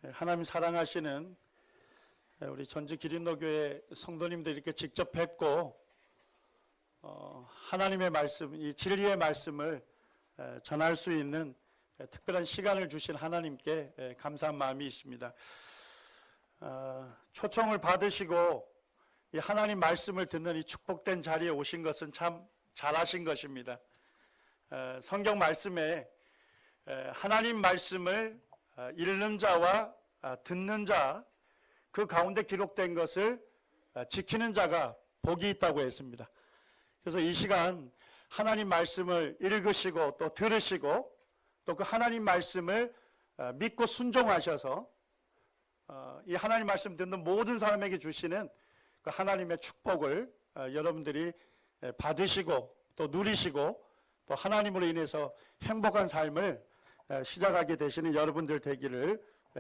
하나님 사랑하시는 우리 전주 기린노교회 성도님들 이렇게 직접 뵙고 하나님의 말씀, 이 진리의 말씀을 전할 수 있는 특별한 시간을 주신 하나님께 감사한 마음이 있습니다. 초청을 받으시고 이 하나님 말씀을 듣는 이 축복된 자리에 오신 것은 참 잘하신 것입니다. 성경 말씀에 하나님 말씀을 읽는 자와 듣는 자, 그 가운데 기록된 것을 지키는 자가 복이 있다고 했습니다. 그래서 이 시간 하나님 말씀을 읽으시고 또 들으시고 또 그 하나님 말씀을 믿고 순종하셔서 이 하나님 말씀 듣는 모든 사람에게 주시는 그 하나님의 축복을 여러분들이 받으시고 또 누리시고 또 하나님으로 인해서 행복한 삶을 시작하게 되시는 여러분들 되기를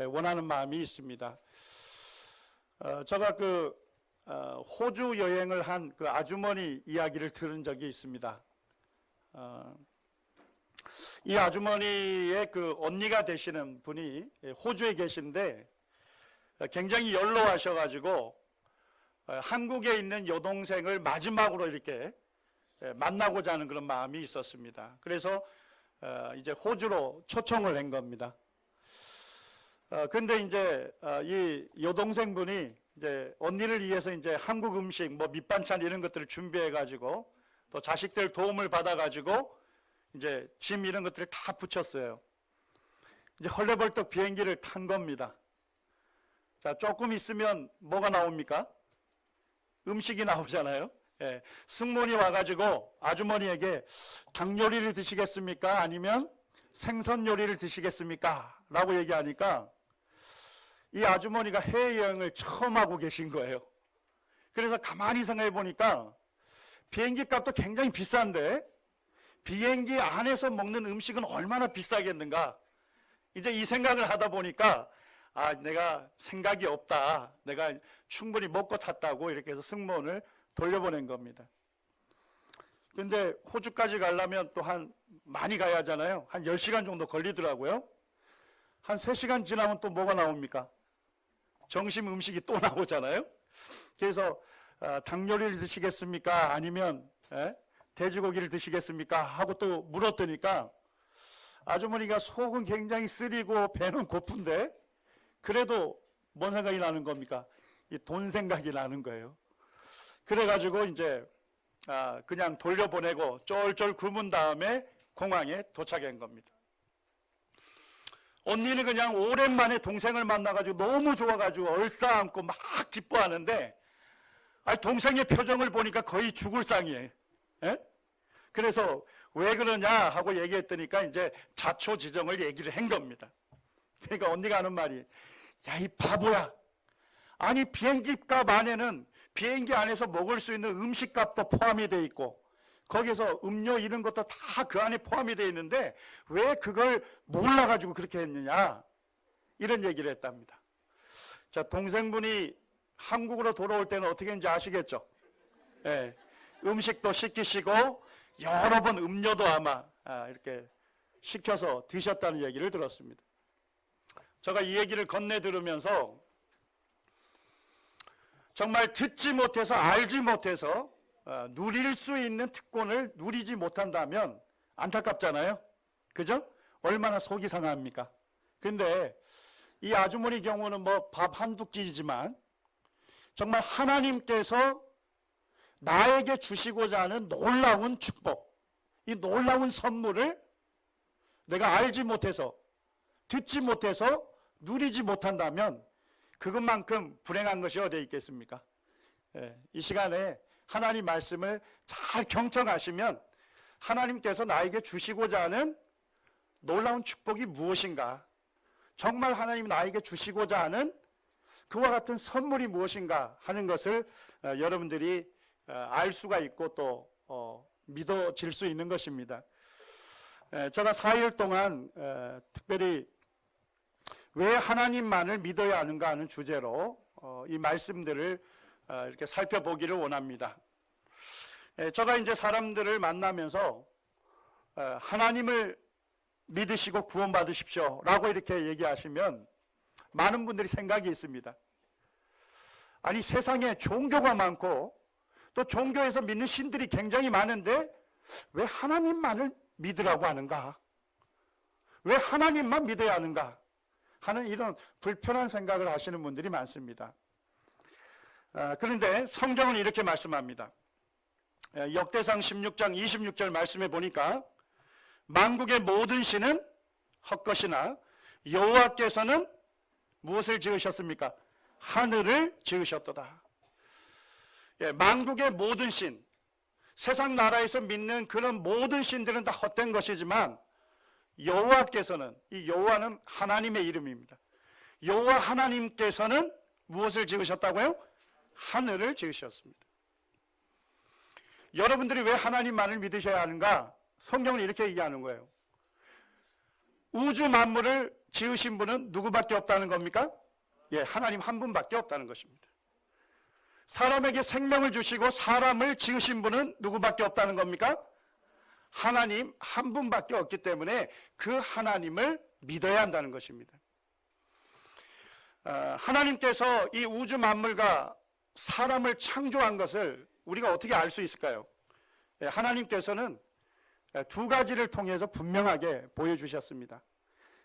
원하는 마음이 있습니다. 제가 호주 여행을 한 그 아주머니 이야기를 들은 적이 있습니다. 이 아주머니의 그 언니가 되시는 분이 호주에 계신데 굉장히 연로하셔가지고 한국에 있는 여동생을 마지막으로 이렇게 만나고자 하는 그런 마음이 있었습니다. 그래서 이제 호주로 초청을 한 겁니다. 근데 이제 이 여동생분이 이제 언니를 위해서 이제 한국 음식, 뭐 밑반찬 이런 것들을 준비해가지고 또 자식들 도움을 받아가지고 이제 짐 이런 것들을 다 붙였어요. 이제 헐레벌떡 비행기를 탄 겁니다. 자, 조금 있으면 뭐가 나옵니까? 음식이 나오잖아요. 예, 승무원이 와가지고 아주머니에게 닭 요리를 드시겠습니까? 아니면 생선 요리를 드시겠습니까? 라고 얘기하니까 이 아주머니가 해외여행을 처음 하고 계신 거예요. 그래서 가만히 생각해 보니까 비행기 값도 굉장히 비싼데 비행기 안에서 먹는 음식은 얼마나 비싸겠는가. 이제 이 생각을 하다 보니까 내가 생각이 없다. 내가 충분히 먹고 탔다고 이렇게 해서 승무원을 돌려보낸 겁니다. 근데 호주까지 가려면 또 많이 가야 하잖아요. 한 10시간 정도 걸리더라고요. 한 3시간 지나면 또 뭐가 나옵니까? 점심 음식이 또 나오잖아요. 그래서 닭 요리를 드시겠습니까? 아니면 돼지고기를 드시겠습니까? 하고 또 물었더니까 아주머니가 속은 굉장히 쓰리고 배는 고픈데 그래도 뭔 생각이 나는 겁니까? 이 돈 생각이 나는 거예요. 그래가지고 이제 그냥 돌려보내고 쫄쫄 굶은 다음에 공항에 도착한 겁니다. 언니는 그냥 오랜만에 동생을 만나가지고 너무 좋아가지고 얼싸안고 막 기뻐하는데 동생의 표정을 보니까 거의 죽을 상이에요. 그래서 왜 그러냐 하고 얘기했더니까 이제 자초지종을 얘기를 한 겁니다. 그러니까 언니가 하는 말이 야, 이 바보야. 아니 비행기 값 안에는 비행기 안에서 먹을 수 있는 음식값도 포함이 돼 있고 거기서 음료 이런 것도 다 그 안에 포함이 돼 있는데 왜 그걸 몰라가지고 그렇게 했느냐 이런 얘기를 했답니다. 자, 동생분이 한국으로 돌아올 때는 어떻게 했는지 아시겠죠? 예, 음식도 시키시고 여러 번 음료도 아마 이렇게 시켜서 드셨다는 얘기를 들었습니다. 제가 이 얘기를 건네 들으면서 정말 듣지 못해서 알지 못해서 누릴 수 있는 특권을 누리지 못한다면 안타깝잖아요. 그죠? 얼마나 속이 상합니까? 근데 이 아주머니 경우는 뭐 밥 한두 끼지만 정말 하나님께서 나에게 주시고자 하는 놀라운 축복, 이 놀라운 선물을 내가 알지 못해서 듣지 못해서 누리지 못한다면 그것만큼 불행한 것이 어디에 있겠습니까? 이 시간에 하나님 말씀을 잘 경청하시면 하나님께서 나에게 주시고자 하는 놀라운 축복이 무엇인가, 정말 하나님이 나에게 주시고자 하는 그와 같은 선물이 무엇인가 하는 것을 여러분들이 알 수가 있고 또 믿어질 수 있는 것입니다. 제가 4일 동안 특별히 왜 하나님만을 믿어야 하는가 하는 주제로 이 말씀들을 이렇게 살펴보기를 원합니다. 제가 이제 사람들을 만나면서 하나님을 믿으시고 구원받으십시오 라고 이렇게 얘기하시면 많은 분들이 생각이 있습니다. 아니, 세상에 종교가 많고 또 종교에서 믿는 신들이 굉장히 많은데 왜 하나님만을 믿으라고 하는가? 왜 하나님만 믿어야 하는가? 하는 이런 불편한 생각을 하시는 분들이 많습니다. 그런데 성경은 이렇게 말씀합니다. 역대상 16장 26절 말씀해 보니까 만국의 모든 신은 헛것이나 여호와께서는 무엇을 지으셨습니까? 하늘을 지으셨도다. 만국의 모든 신, 세상 나라에서 믿는 그런 모든 신들은 다 헛된 것이지만 여호와께서는, 이 여호와는 하나님의 이름입니다. 여호와 하나님께서는 무엇을 지으셨다고요? 하늘을 지으셨습니다. 여러분들이 왜 하나님만을 믿으셔야 하는가? 성경은 이렇게 얘기하는 거예요. 우주 만물을 지으신 분은 누구밖에 없다는 겁니까? 하나님 한 분밖에 없다는 것입니다. 사람에게 생명을 주시고 사람을 지으신 분은 누구밖에 없다는 겁니까? 하나님 한 분밖에 없기 때문에 그 하나님을 믿어야 한다는 것입니다. 하나님께서 이 우주 만물과 사람을 창조한 것을 우리가 어떻게 알 수 있을까요? 하나님께서는 두 가지를 통해서 분명하게 보여주셨습니다.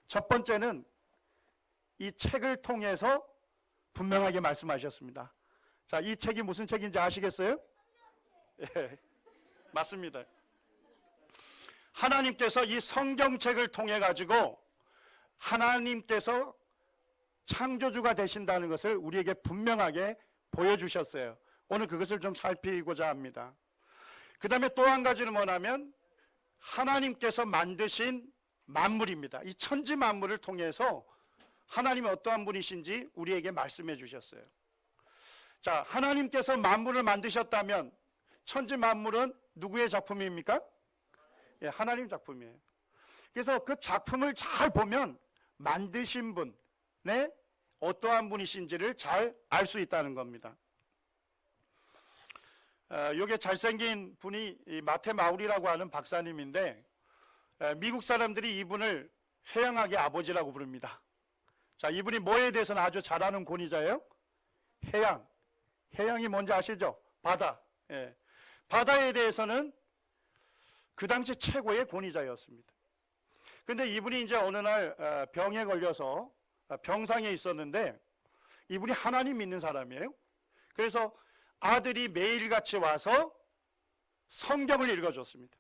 첫 번째는 이 책을 통해서 분명하게 말씀하셨습니다. 자, 이 책이 무슨 책인지 아시겠어요? 맞습니다. 하나님께서 이 성경책을 통해 가지고 하나님께서 창조주가 되신다는 것을 우리에게 분명하게 보여주셨어요. 오늘 그것을 좀 살피고자 합니다. 그 다음에 또 한 가지는 뭐냐면 하나님께서 만드신 만물입니다. 이 천지 만물을 통해서 하나님이 어떠한 분이신지 우리에게 말씀해 주셨어요. 자, 하나님께서 만물을 만드셨다면 천지 만물은 누구의 작품입니까? 하나님 작품이에요. 그래서 그 작품을 잘 보면 만드신 분의 어떠한 분이신지를 잘 알 수 있다는 겁니다. 요게 잘생긴 분이 마테 마우리라고 하는 박사님인데 미국 사람들이 이분을 해양학의 아버지라고 부릅니다. 자, 이분이 뭐에 대해서는 아주 잘 아는 권위자예요? 해양. 해양이 뭔지 아시죠? 바다. 바다에 대해서는 그 당시 최고의 권위자였습니다. 근데 이분이 이제 어느 날 병에 걸려서 병상에 있었는데 이분이 하나님 믿는 사람이에요. 그래서 아들이 매일같이 와서 성경을 읽어줬습니다.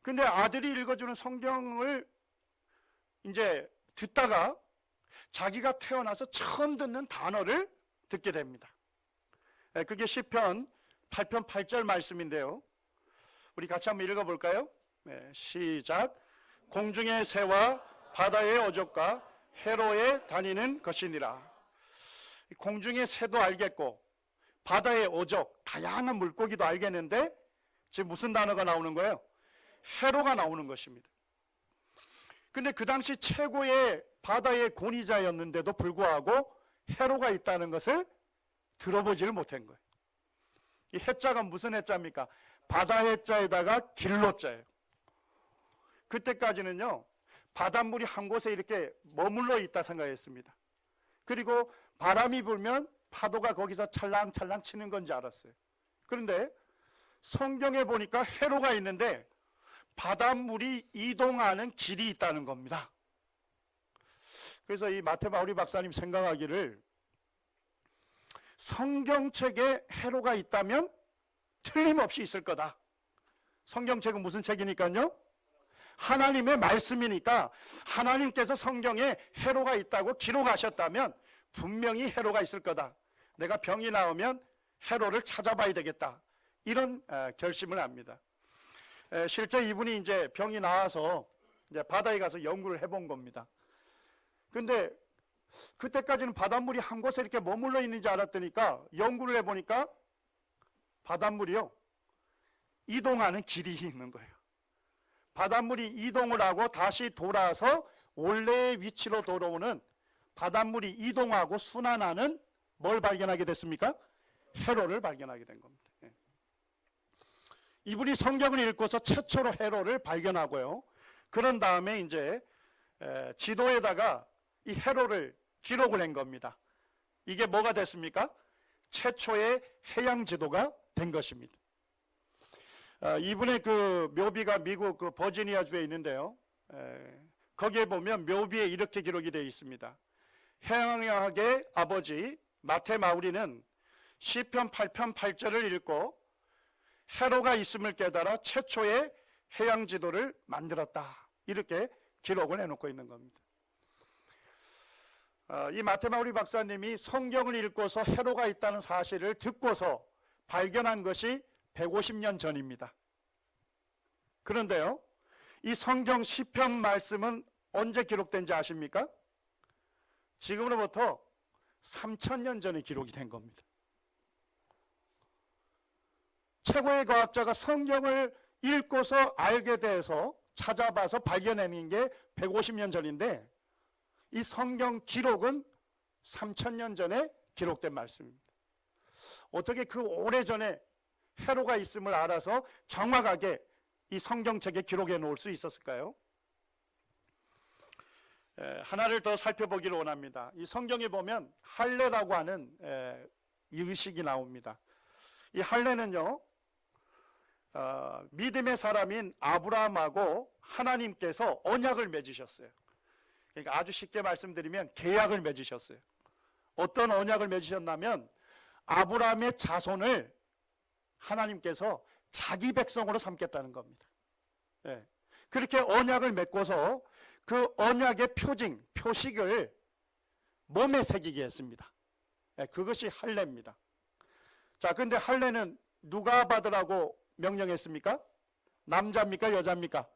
근데 아들이 읽어주는 성경을 이제 듣다가 자기가 태어나서 처음 듣는 단어를 듣게 됩니다. 그게 시편 8편 8절 말씀인데요. 우리 같이 한번 읽어볼까요? 시작. 공중의 새와 바다의 어족과 해로에 다니는 것이니라. 공중의 새도 알겠고 바다의 어족, 다양한 물고기도 알겠는데 지금 무슨 단어가 나오는 거예요? 해로가 나오는 것입니다. 근데 그 당시 최고의 바다의 권위자였는데도 불구하고 해로가 있다는 것을 들어보지를 못한 거예요. 이 해자가 무슨 해자입니까? 바다 해자에다가 길로자예요. 그때까지는요, 바닷물이 한 곳에 이렇게 머물러 있다 생각했습니다. 그리고 바람이 불면 파도가 거기서 찰랑찰랑 치는 건지 알았어요. 그런데 성경에 보니까 해로가 있는데 바닷물이 이동하는 길이 있다는 겁니다. 그래서 이 마테 마우리 박사님 생각하기를 성경책에 해로가 있다면 틀림없이 있을 거다. 성경책은 무슨 책이니까요? 하나님의 말씀이니까 하나님께서 성경에 해로가 있다고 기록하셨다면 분명히 해로가 있을 거다. 내가 병이 나오면 해로를 찾아봐야 되겠다. 이런 결심을 합니다. 실제 이분이 이제 병이 나와서 이제 바다에 가서 연구를 해본 겁니다. 근데 그때까지는 바닷물이 한 곳에 이렇게 머물러 있는지 알았더니까 연구를 해보니까 바닷물이요, 이동하는 길이 있는 거예요. 바닷물이 이동을 하고 다시 돌아서 원래의 위치로 돌아오는 바닷물이 이동하고 순환하는 뭘 발견하게 됐습니까? 해로를 발견하게 된 겁니다. 이분이 성경을 읽고서 최초로 해로를 발견하고요. 그런 다음에 이제 지도에다가 이 해로를 기록을 한 겁니다. 이게 뭐가 됐습니까? 최초의 해양 지도가 된 것입니다. 이분의 그 묘비가 미국 그 버지니아주에 있는데요. 거기에 보면 묘비에 이렇게 기록이 되어 있습니다. 해양학의 아버지 마테마우리는 시편 8편 8절을 읽고 해로가 있음을 깨달아 최초의 해양 지도를 만들었다. 이렇게 기록을 해놓고 있는 겁니다. 이 마테마우리 박사님이 성경을 읽고서 해로가 있다는 사실을 듣고서 발견한 것이 150년 전입니다. 그런데요, 이 성경 시편 말씀은 언제 기록된지 아십니까? 지금으로부터 3000년 전에 기록이 된 겁니다. 최고의 과학자가 성경을 읽고서 알게 돼서 찾아봐서 발견해낸 게 150년 전인데 이 성경 기록은 3000년 전에 기록된 말씀입니다. 어떻게 그 오래전에 해로가 있음을 알아서 정확하게 이 성경책에 기록해 놓을 수 있었을까요? 하나를 더 살펴보기를 원합니다. 이 성경에 보면 할례라고 하는 이 의식이 나옵니다. 이 할례는요, 믿음의 사람인 아브라함하고 하나님께서 언약을 맺으셨어요. 그러니까 아주 쉽게 말씀드리면 계약을 맺으셨어요. 어떤 언약을 맺으셨냐면 아브라함의 자손을 하나님께서 자기 백성으로 삼겠다는 겁니다. 그렇게 언약을 맺고서 그 언약의 표징, 표식을 몸에 새기게 했습니다. 그것이 할례입니다. 자, 근데 할례는 누가 받으라고 명령했습니까? 남자입니까? 여자입니까?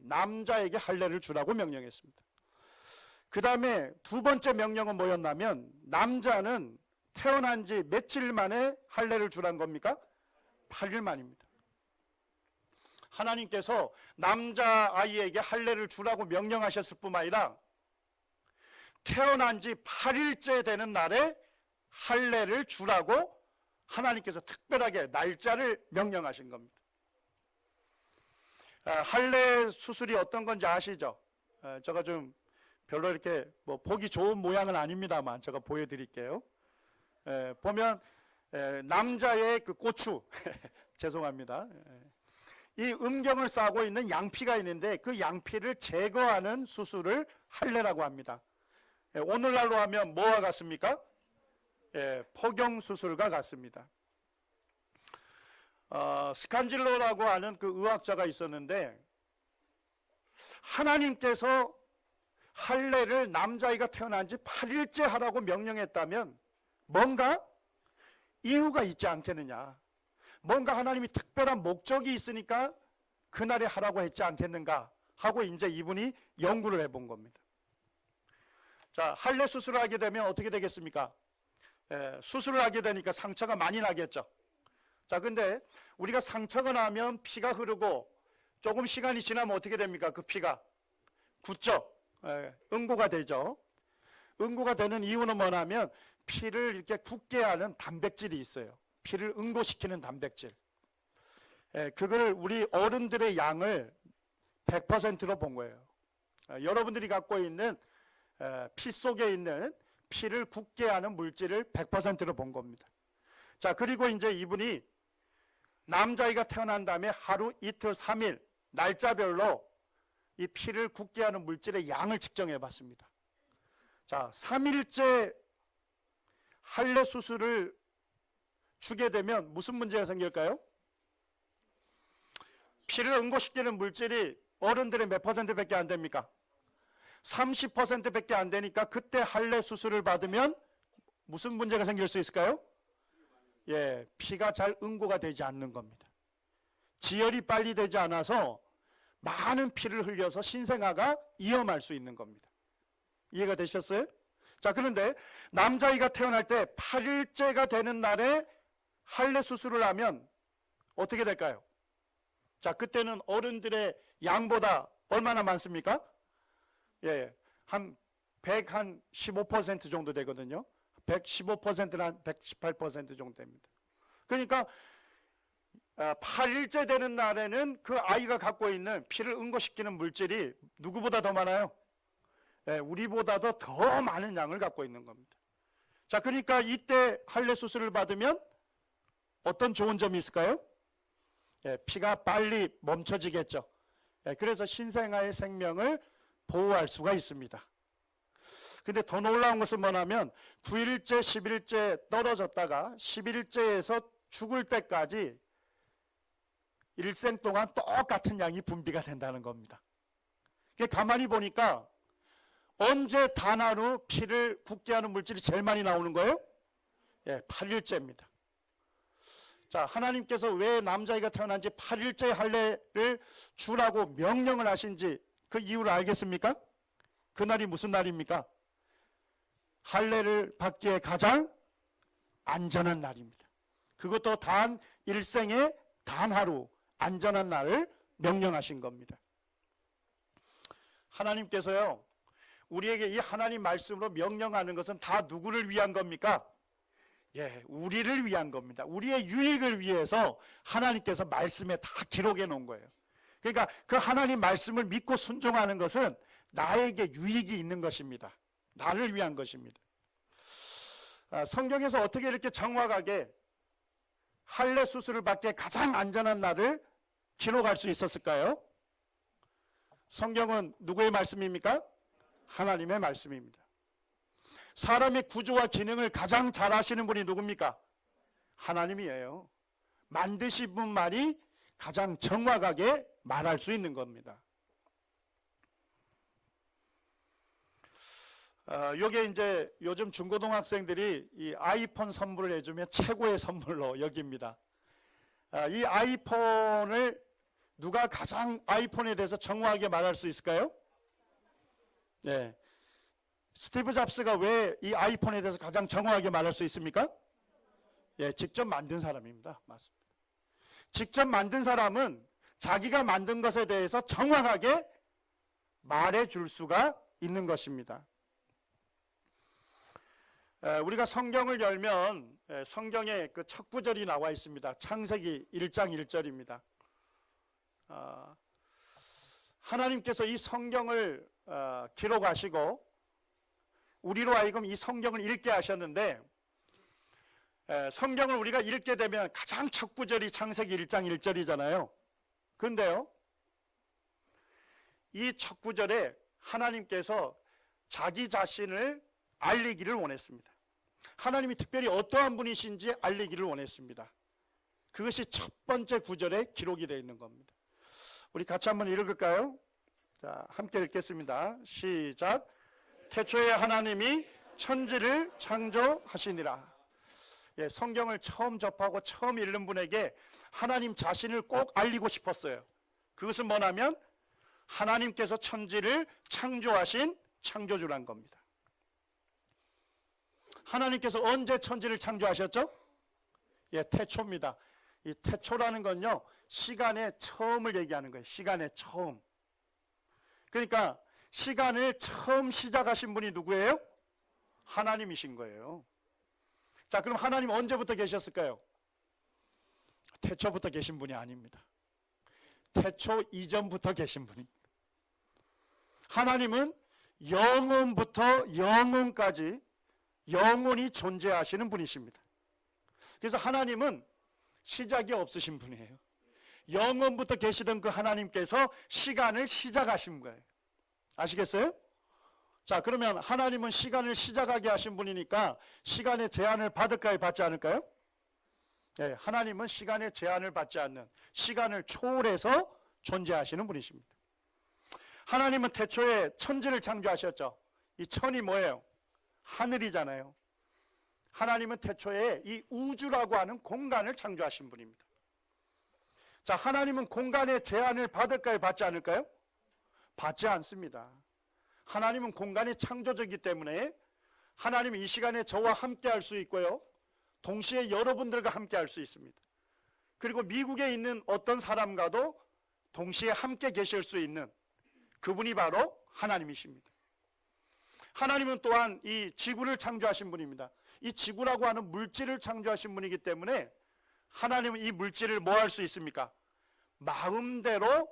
남자에게 할례를 주라고 명령했습니다. 그 다음에 두 번째 명령은 뭐였냐면 남자는 태어난 지 며칠 만에 할례를 주란 겁니까? 8일 만입니다. 하나님께서 남자아이에게 할례를 주라고 명령하셨을 뿐만 아니라 태어난 지 8일째 되는 날에 할례를 주라고 하나님께서 특별하게 날짜를 명령하신 겁니다. 할례 수술이 어떤 건지 아시죠? 제가 좀 별로 이렇게 뭐 보기 좋은 모양은 아닙니다만 제가 보여드릴게요. 보면 남자의 그 고추 죄송합니다. 이 음경을 싸고 있는 양피가 있는데 그 양피를 제거하는 수술을 할례라고 합니다. 오늘날로 하면 뭐와 같습니까? 포경 수술과 같습니다. 스칸질로라고 하는 그 의학자가 있었는데 하나님께서 할례를 남자아이가 태어난 지 8일째 하라고 명령했다면 뭔가 이유가 있지 않겠느냐, 뭔가 하나님이 특별한 목적이 있으니까 그날에 하라고 했지 않겠는가 하고 이제 이분이 연구를 해본 겁니다. 자, 할례 수술을 하게 되면 어떻게 되겠습니까? 수술을 하게 되니까 상처가 많이 나겠죠. 자, 근데 우리가 상처가 나면 피가 흐르고 조금 시간이 지나면 어떻게 됩니까? 그 피가 굳죠. 응고가 되죠. 응고가 되는 이유는 뭐냐면 피를 이렇게 굳게 하는 단백질이 있어요. 피를 응고시키는 단백질. 그걸 우리 어른들의 양을 100%로 본 거예요. 여러분들이 갖고 있는 피 속에 있는 피를 굳게 하는 물질을 100%로 본 겁니다. 자, 그리고 이제 이분이 남자아이가 태어난 다음에 하루, 이틀, 3일 날짜별로 이 피를 굳게 하는 물질의 양을 측정해 봤습니다. 자, 3일째 할례 수술을 주게 되면 무슨 문제가 생길까요? 피를 응고시키는 물질이 어른들의 몇 %밖에 안 됩니까? 30%밖에 안 되니까 그때 할례 수술을 받으면 무슨 문제가 생길 수 있을까요? 피가 잘 응고가 되지 않는 겁니다. 지혈이 빨리 되지 않아서 많은 피를 흘려서 신생아가 위험할 수 있는 겁니다. 이해가 되셨어요? 자, 그런데 남자아이가 태어날 때 8일째가 되는 날에 할례 수술을 하면 어떻게 될까요? 자, 그때는 어른들의 양보다 얼마나 많습니까? 한 115% 정도 되거든요. 115%는 한 118% 정도 됩니다. 그러니까 8일째 되는 날에는 그 아이가 갖고 있는 피를 응고시키는 물질이 누구보다 더 많아요? 우리보다도 더 많은 양을 갖고 있는 겁니다. 자, 그러니까 이때 할례 수술을 받으면 어떤 좋은 점이 있을까요? 피가 빨리 멈춰지겠죠. 그래서 신생아의 생명을 보호할 수가 있습니다. 근데 더 놀라운 것은 뭐냐면 9일째, 10일째 떨어졌다가 11일째에서 죽을 때까지 일생 동안 똑같은 양이 분비가 된다는 겁니다. 가만히 보니까 언제 단하루 피를 굳게 하는 물질이 제일 많이 나오는 거예요? 8일째입니다. 자, 하나님께서 왜 남자아이가 태어난 지 8일째 할례를 주라고 명령을 하신지 그 이유를 알겠습니까? 그날이 무슨 날입니까? 할례를 받기에 가장 안전한 날입니다. 그것도 단 일생에 단 하루 안전한 날을 명령하신 겁니다. 하나님께서요, 우리에게 이 하나님 말씀으로 명령하는 것은 다 누구를 위한 겁니까? 우리를 위한 겁니다. 우리의 유익을 위해서 하나님께서 말씀에 다 기록해 놓은 거예요. 그러니까 그 하나님 말씀을 믿고 순종하는 것은 나에게 유익이 있는 것입니다. 나를 위한 것입니다. 성경에서 어떻게 이렇게 정확하게 할례 수술을 받기에 가장 안전한 날을 기록할 수 있었을까요? 성경은 누구의 말씀입니까? 하나님의 말씀입니다. 사람의 구조와 기능을 가장 잘 아시는 분이 누굽니까? 하나님이에요. 만드신 분만이 가장 정확하게 말할 수 있는 겁니다. 요게 이제 요즘 중고등학생들이 이 아이폰 선물을 해주면 최고의 선물로 여깁니다. 이 아이폰을 누가 가장 아이폰에 대해서 정확하게 말할 수 있을까요? 스티브 잡스가 왜 이 아이폰에 대해서 가장 정확하게 말할 수 있습니까? 직접 만든 사람입니다. 맞습니다. 직접 만든 사람은 자기가 만든 것에 대해서 정확하게 말해 줄 수가 있는 것입니다. 우리가 성경을 열면 성경에 그 첫 구절이 나와 있습니다. 창세기 1장 1절입니다. 하나님께서 이 성경을 기록하시고 우리로 하여금 이 성경을 읽게 하셨는데, 성경을 우리가 읽게 되면 가장 첫 구절이 창세기 1장 1절이잖아요. 그런데요, 이 첫 구절에 하나님께서 자기 자신을 알리기를 원했습니다. 하나님이 특별히 어떠한 분이신지 알리기를 원했습니다. 그것이 첫 번째 구절에 기록이 되어 있는 겁니다. 우리 같이 한번 읽을까요? 자, 함께 읽겠습니다. 시작. 태초에 하나님이 천지를 창조하시니라. 성경을 처음 접하고 처음 읽는 분에게 하나님 자신을 꼭 알리고 싶었어요. 그것은 뭐냐면 하나님께서 천지를 창조하신 창조주란 겁니다. 하나님께서 언제 천지를 창조하셨죠? 태초입니다. 이 태초라는 건요, 시간의 처음을 얘기하는 거예요. 시간의 처음. 그러니까 시간을 처음 시작하신 분이 누구예요? 하나님이신 거예요. 자, 그럼 하나님 언제부터 계셨을까요? 태초부터 계신 분이 아닙니다. 태초 이전부터 계신 분입니다. 하나님은 영원부터 영원까지 영원히 존재하시는 분이십니다. 그래서 하나님은 시작이 없으신 분이에요. 영원부터 계시던 그 하나님께서 시간을 시작하신 거예요. 아시겠어요? 자, 그러면 하나님은 시간을 시작하게 하신 분이니까 시간의 제한을 받을까요? 받지 않을까요? 하나님은 시간의 제한을 받지 않는, 시간을 초월해서 존재하시는 분이십니다. 하나님은 태초에 천지를 창조하셨죠. 이 천이 뭐예요? 하늘이잖아요. 하나님은 태초에 이 우주라고 하는 공간을 창조하신 분입니다. 자, 하나님은 공간의 제한을 받을까요? 받지 않을까요? 받지 않습니다. 하나님은 공간의 창조주이기 때문에 하나님은 이 시간에 저와 함께 할 수 있고요, 동시에 여러분들과 함께 할 수 있습니다. 그리고 미국에 있는 어떤 사람과도 동시에 함께 계실 수 있는 그분이 바로 하나님이십니다. 하나님은 또한 이 지구를 창조하신 분입니다. 이 지구라고 하는 물질을 창조하신 분이기 때문에 하나님은 이 물질을 뭐 할 수 있습니까? 마음대로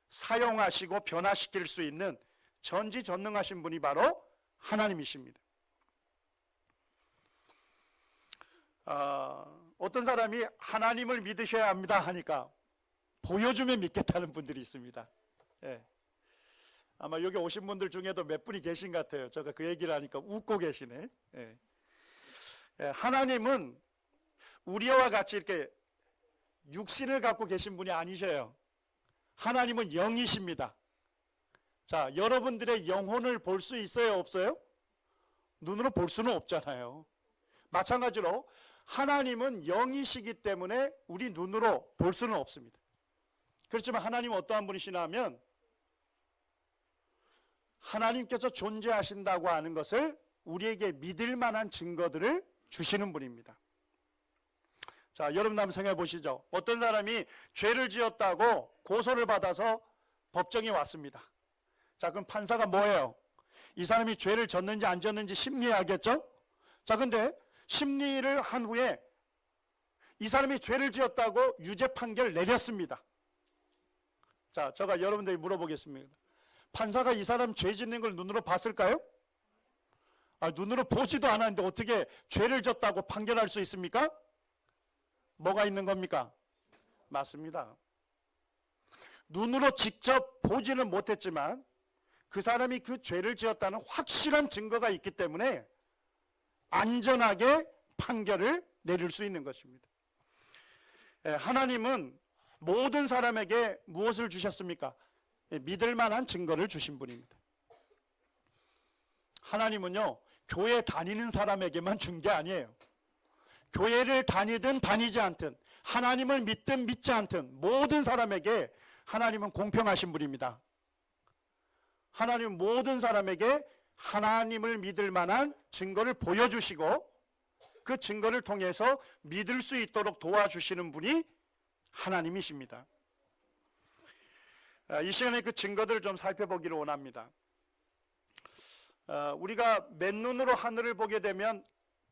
사용하시고 변화시킬 수 있는 전지전능하신 분이 바로 하나님이십니다. 어떤 사람이 하나님을 믿으셔야 합니다 하니까 보여주면 믿겠다는 분들이 있습니다. 예. 아마 여기 오신 분들 중에도 몇 분이 계신 것 같아요. 제가 그 얘기를 하니까 웃고 계시네. 예. 예, 하나님은 우리와 같이 이렇게 육신을 갖고 계신 분이 아니셔요. 하나님은 영이십니다. 자, 여러분들의 영혼을 볼 수 있어요, 없어요? 눈으로 볼 수는 없잖아요. 마찬가지로 하나님은 영이시기 때문에 우리 눈으로 볼 수는 없습니다. 그렇지만 하나님은 어떠한 분이시냐 하면 하나님께서 존재하신다고 하는 것을 우리에게 믿을 만한 증거들을 주시는 분입니다. 자, 여러분 한번 생각해 보시죠. 어떤 사람이 죄를 지었다고 고소를 받아서 법정에 왔습니다. 자, 그럼 판사가 뭐예요? 이 사람이 죄를 졌는지 안 졌는지 심리하겠죠? 자, 근데 심리를 한 후에 이 사람이 죄를 지었다고 유죄 판결 내렸습니다. 자, 제가 여러분들에게 물어보겠습니다. 판사가 이 사람 죄 짓는 걸 눈으로 봤을까요? 눈으로 보지도 않았는데 어떻게 죄를 졌다고 판결할 수 있습니까? 뭐가 있는 겁니까? 맞습니다. 눈으로 직접 보지는 못했지만 그 사람이 그 죄를 지었다는 확실한 증거가 있기 때문에 안전하게 판결을 내릴 수 있는 것입니다. 하나님은 모든 사람에게 무엇을 주셨습니까? 믿을 만한 증거를 주신 분입니다. 하나님은요, 교회 다니는 사람에게만 준 게 아니에요. 교회를 다니든 다니지 않든 하나님을 믿든 믿지 않든 모든 사람에게 하나님은 공평하신 분입니다. 하나님은 모든 사람에게 하나님을 믿을 만한 증거를 보여주시고 그 증거를 통해서 믿을 수 있도록 도와주시는 분이 하나님이십니다. 이 시간에 그 증거들을 좀 살펴보기를 원합니다. 우리가 맨눈으로 하늘을 보게 되면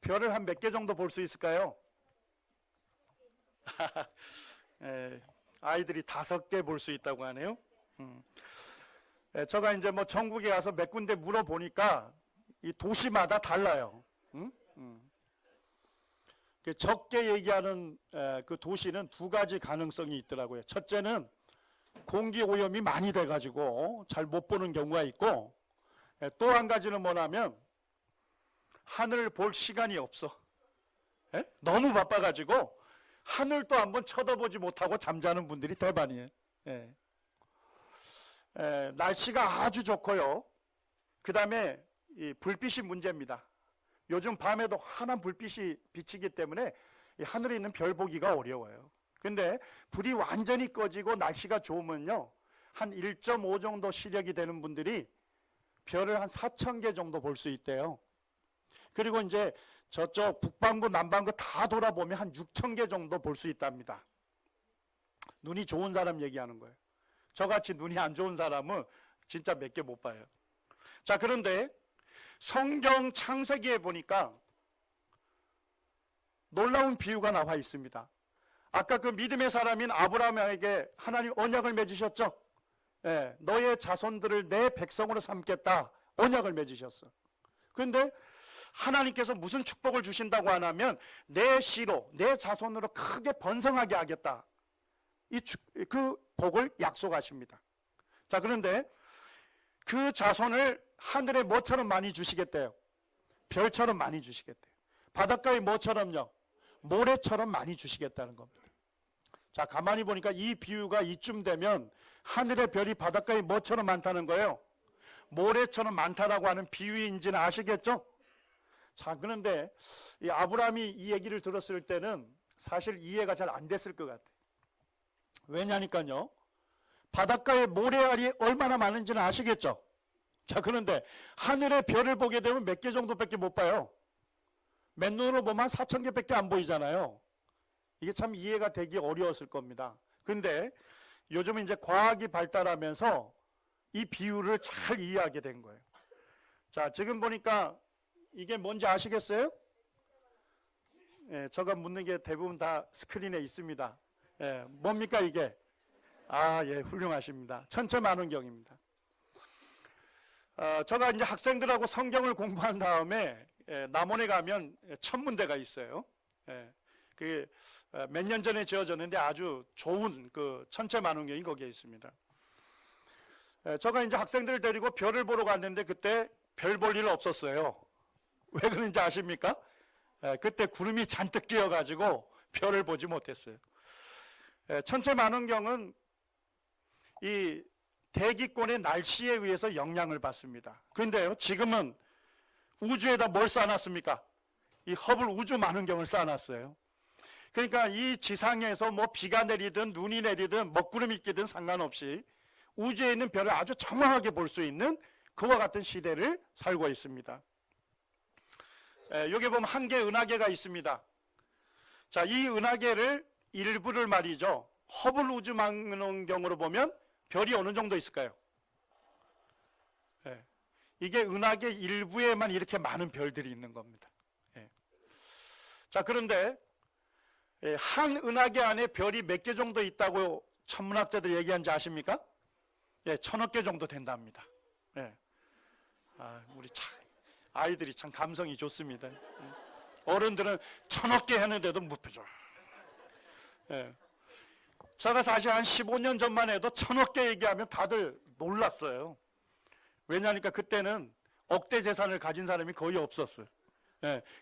별을 한 몇 개 정도 볼 수 있을까요? 아이들이 5개 볼 수 있다고 하네요. 제가 이제 뭐 전국에 가서 몇 군데 물어보니까 이 도시마다 달라요. 적게 얘기하는 그 도시는 2가지 가능성이 있더라고요. 첫째는 공기 오염이 많이 돼가지고 잘 못 보는 경우가 있고, 또 한 가지는 뭐냐면 하늘을 볼 시간이 없어. 너무 바빠가지고 하늘도 한번 쳐다보지 못하고 잠자는 분들이 대반이에요. 날씨가 아주 좋고요. 그 다음에 이 불빛이 문제입니다. 요즘 밤에도 환한 불빛이 비치기 때문에 이 하늘에 있는 별 보기가 어려워요. 근데 불이 완전히 꺼지고 날씨가 좋으면요, 한 1.5 정도 시력이 되는 분들이 별을 한 4,000개 정도 볼 수 있대요. 그리고 이제 저쪽 북반구 남반구 다 돌아보면 한 6,000개 정도 볼 수 있답니다. 눈이 좋은 사람 얘기하는 거예요. 저같이 눈이 안 좋은 사람은 진짜 몇 개 못 봐요. 자, 그런데 성경 창세기에 보니까 놀라운 비유가 나와 있습니다. 아까 그 믿음의 사람인 아브라함에게 하나님 언약을 맺으셨죠? 너의 자손들을 내 백성으로 삼겠다 언약을 맺으셨어. 그런데 하나님께서 무슨 축복을 주신다고 하냐면 내 씨로 내 자손으로 크게 번성하게 하겠다. 그 복을 약속하십니다. 자, 그런데 그 자손을 하늘에 뭐처럼 많이 주시겠대요? 별처럼 많이 주시겠대요. 바닷가에 뭐처럼요? 모래처럼 많이 주시겠다는 겁니다. 자, 가만히 보니까 이 비유가 이쯤 되면 하늘의 별이 바닷가에 뭐처럼 많다는 거예요? 모래처럼 많다라고 하는 비유인지는 아시겠죠? 자, 그런데 이 아브라함이 이 얘기를 들었을 때는 사실 이해가 잘 안 됐을 것 같아요. 왜냐니까요, 바닷가에 모래알이 얼마나 많은지는 아시겠죠? 자, 그런데 하늘의 별을 보게 되면 몇 개 정도밖에 못 봐요. 맨눈으로 보면 4,000개밖에 안 보이잖아요. 이게 참 이해가 되기 어려웠을 겁니다. 근데 요즘 이제 과학이 발달하면서 이 비유를 잘 이해하게 된 거예요. 자, 지금 보니까 이게 뭔지 아시겠어요? 제가 묻는 게 대부분 다 스크린에 있습니다. 뭡니까 이게? 훌륭하십니다. 천체만원경입니다. 제가 이제 학생들하고 성경을 공부한 다음에 남원에 가면 천문대가 있어요. 그게 몇 년 전에 지어졌는데 아주 좋은 그 천체만원경이 거기에 있습니다. 제가 이제 학생들을 데리고 별을 보러 갔는데 그때 별 볼 일 없었어요. 왜 그런지 아십니까? 그때 구름이 잔뜩 끼어가지고 별을 보지 못했어요. 천체만원경은 이 대기권의 날씨에 의해서 영향을 받습니다. 그런데요, 지금은 우주에다 뭘 쌓아놨습니까? 이 허블 우주만원경을 쌓아놨어요. 그러니까 이 지상에서 뭐 비가 내리든 눈이 내리든 먹구름이 끼든 상관없이 우주에 있는 별을 아주 정확하게 볼 수 있는 그와 같은 시대를 살고 있습니다. 여기 보면 한 개의 은하계가 있습니다. 자, 이 은하계를 일부를 말이죠, 허블 우주만원경으로 보면 별이 어느 정도 있을까요? 이게 은하계 일부에만 이렇게 많은 별들이 있는 겁니다. 자, 그런데 한 은하계 안에 별이 몇 개 정도 있다고 천문학자들이 얘기한지 아십니까? 1000억 개 정도 된답니다. 우리 아이들이 참 감성이 좋습니다. 어른들은 1000억 개 했는데도 무표정. 제가 사실 한 15년 전만 해도 1000억 개 얘기하면 다들 놀랐어요. 왜냐하니까 그때는 억대 재산을 가진 사람이 거의 없었어요.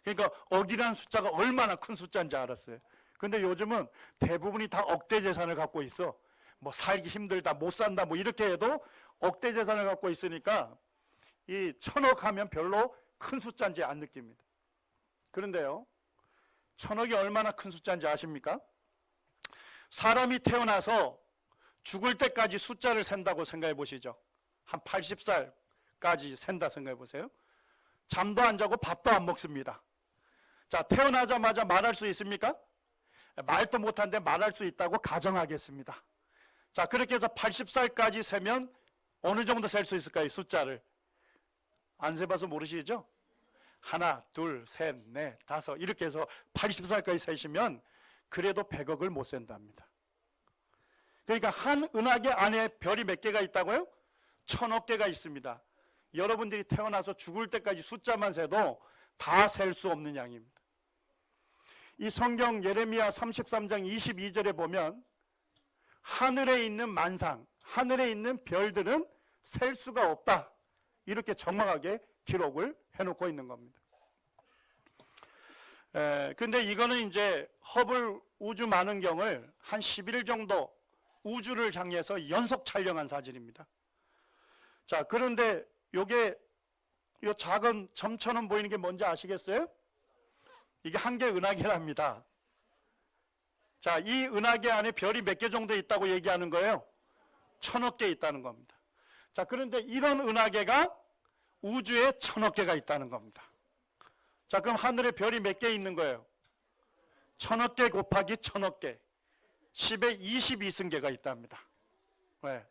그러니까 억이라는 숫자가 얼마나 큰 숫자인지 알았어요. 근데 요즘은 대부분이 다 억대 재산을 갖고 있어. 뭐 살기 힘들다, 못 산다, 뭐 이렇게 해도 억대 재산을 갖고 있으니까 이 1000억 하면 별로 큰 숫자인지 안 느낍니다. 그런데요, 1000억이 얼마나 큰 숫자인지 아십니까? 사람이 태어나서 죽을 때까지 숫자를 센다고 생각해 보시죠. 한 80살까지 센다 생각해 보세요. 잠도 안 자고 밥도 안 먹습니다. 자, 태어나자마자 말할 수 있습니까? 말도 못하는데 말할 수 있다고 가정하겠습니다. 자, 그렇게 해서 80살까지 세면 어느 정도 셀 수 있을까요? 숫자를 안 세봐서 모르시죠? 하나, 둘, 셋, 넷, 다섯 이렇게 해서 80살까지 세시면 그래도 100억을 못 센답니다. 그러니까 한 은하계 안에 별이 몇 개가 있다고요? 1000억 개가 있습니다. 여러분들이 태어나서 죽을 때까지 숫자만 세도 다 셀 수 없는 양입니다. 이 성경 예레미야 33장 22절에 보면 하늘에 있는 만상, 하늘에 있는 별들은 셀 수가 없다, 이렇게 정확하게 기록을 해놓고 있는 겁니다. 근데 이거는 이제 허블 우주만원경을 한 10일 정도 우주를 향해서 연속 촬영한 사진입니다. 자, 그런데 요게 요 작은 점처럼 보이는 게 뭔지 아시겠어요? 이게 한 개 은하계랍니다. 자, 이 은하계 안에 별이 몇 개 정도 있다고 얘기하는 거예요? 1000억 개 있다는 겁니다. 자, 그런데 이런 은하계가 우주에 1000억 개가 있다는 겁니다. 자, 그럼 하늘에 별이 몇 개 있는 거예요? 1000억 개 곱하기 1000억 개, 10의 22승계가 있답니다. 왜?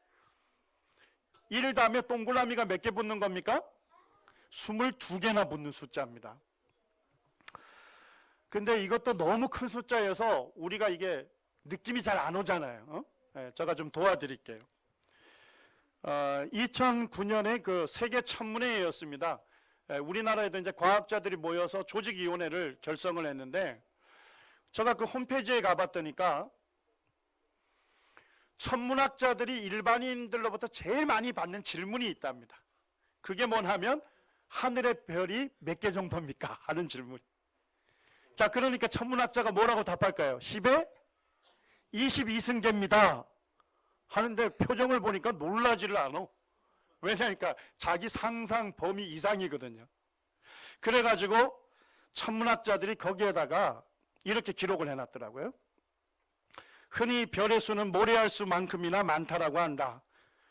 1 다음에 동그라미가 몇 개 붙는 겁니까? 22개나 붙는 숫자입니다. 근데 이것도 너무 큰 숫자여서 우리가 이게 느낌이 잘 안 오잖아요. 제가 좀 도와드릴게요. 2009년에 그 세계 천문회의였습니다. 우리나라에도 이제 과학자들이 모여서 조직위원회를 결성을 했는데, 제가 그 홈페이지에 가봤더니까 천문학자들이 일반인들로부터 제일 많이 받는 질문이 있답니다. 그게 뭐냐면 하늘의 별이 몇 개 정도입니까? 하는 질문. 자, 그러니까 천문학자가 뭐라고 답할까요? 10의 22승계입니다 하는데 표정을 보니까 놀라지를 않아. 왜냐니까 자기 상상 범위 이상이거든요. 그래가지고 천문학자들이 거기에다가 이렇게 기록을 해놨더라고요. 흔히 별의 수는 모래알 수만큼이나 많다라고 한다.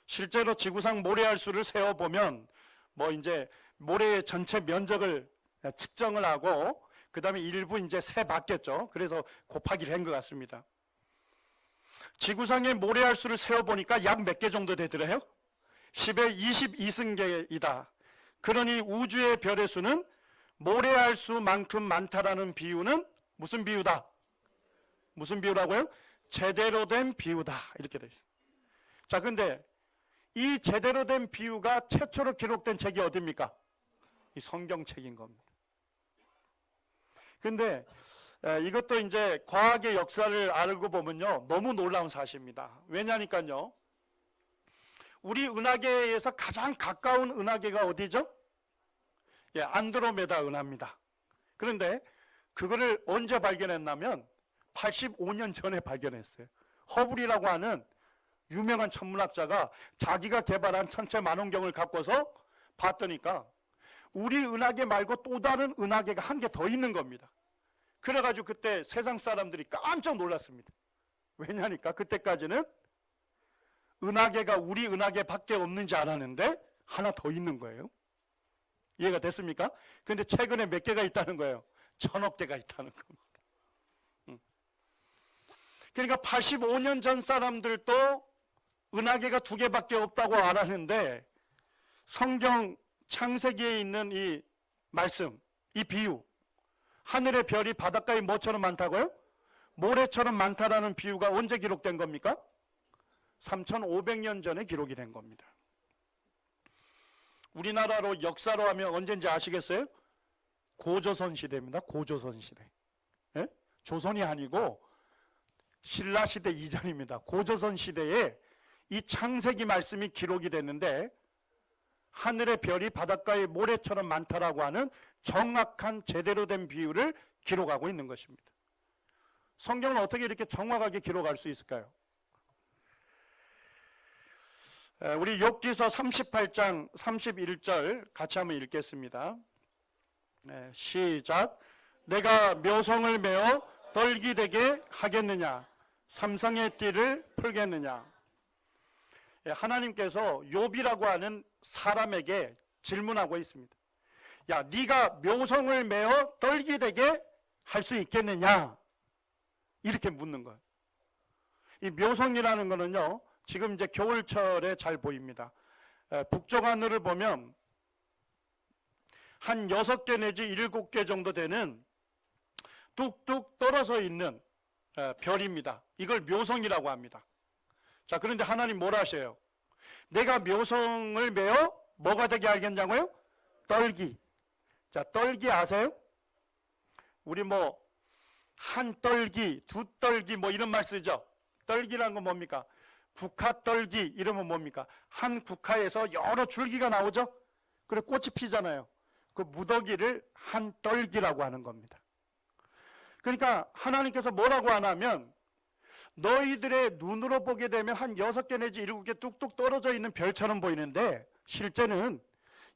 실제로 지구상 모래알 수를 세어보면 뭐 이제 모래의 전체 면적을 측정을 하고 그 다음에 일부 이제 세봤겠죠. 그래서 곱하기를 한 것 같습니다. 지구상의 모래알 수를 세어보니까 약 몇 개 정도 되더래요? 10의 22승계이다. 그러니 우주의 별의 수는 모래알 수만큼 많다라는 비유는 무슨 비유다? 무슨 비유라고요? 제대로 된 비유다. 이렇게 돼 있어요. 자, 근데 이 제대로 된 비유가 최초로 기록된 책이 어디입니까? 이 성경책인 겁니다. 근데 이것도 이제 과학의 역사를 알고 보면요, 너무 놀라운 사실입니다. 왜냐니까요, 우리 은하계에서 가장 가까운 은하계가 어디죠? 예, 안드로메다 은하입니다. 그런데 그거를 언제 발견했냐면 85년 전에 발견했어요. 허블이라고 하는 유명한 천문학자가 자기가 개발한 천체 만원경을 갖고서 봤더니까 우리 은하계 말고 또 다른 은하계가 한 개 더 있는 겁니다. 그래가지고 그때 세상 사람들이 깜짝 놀랐습니다. 왜냐니까 그때까지는 은하계가 우리 은하계밖에 없는 줄 알았는데 하나 더 있는 거예요. 이해가 됐습니까? 근데 최근에 몇 개가 있다는 거예요? 1000억 개가 있다는 겁니다. 그러니까 85년 전 사람들도 은하계가 2개밖에 없다고 알았는데 성경 창세기에 있는 이 말씀, 이 비유, 하늘의 별이 바닷가에 뭐처럼 많다고요? 모래처럼 많다라는 비유가 언제 기록된 겁니까? 3500년 전에 기록이 된 겁니다. 우리나라로 역사로 하면 언제인지 아시겠어요? 고조선 시대입니다. 고조선 시대. 예? 조선이 아니고 신라 시대 이전입니다. 고조선 시대에 이 창세기 말씀이 기록이 됐는데 하늘의 별이 바닷가에 모래처럼 많다라고 하는 정확한 제대로 된 비유를 기록하고 있는 것입니다. 성경은 어떻게 이렇게 정확하게 기록할 수 있을까요? 우리 욥기서 38장 31절 같이 한번 읽겠습니다. 시작. 내가 묘성을 메어 떨기되게 하겠느냐, 삼성의 띠를 풀겠느냐. 하나님께서 욥이라고 하는 사람에게 질문하고 있습니다. 야, 네가 묘성을 메어 떨기되게 할 수 있겠느냐, 이렇게 묻는 거예요. 이 묘성이라는 거는요, 지금 이제 겨울철에 잘 보입니다. 북쪽 하늘을 보면 한 6개 내지 7개 정도 되는 뚝뚝 떨어져 있는 별입니다. 이걸 묘성이라고 합니다. 자, 그런데 하나님 뭐라 하셔요? 내가 묘성을 메어 뭐가 되게 하겠냐고요? 떨기. 자, 떨기 아세요? 우리 뭐 한 떨기, 두 떨기 뭐 이런 말 쓰죠? 떨기라는 건 뭡니까? 국화 떨기 이러면 뭡니까? 한 국화에서 여러 줄기가 나오죠? 그리고 꽃이 피잖아요. 그 무더기를 한 떨기라고 하는 겁니다. 그러니까 하나님께서 뭐라고 하냐면 너희들의 눈으로 보게 되면 한 6개 내지 7개 뚝뚝 떨어져 있는 별처럼 보이는데 실제는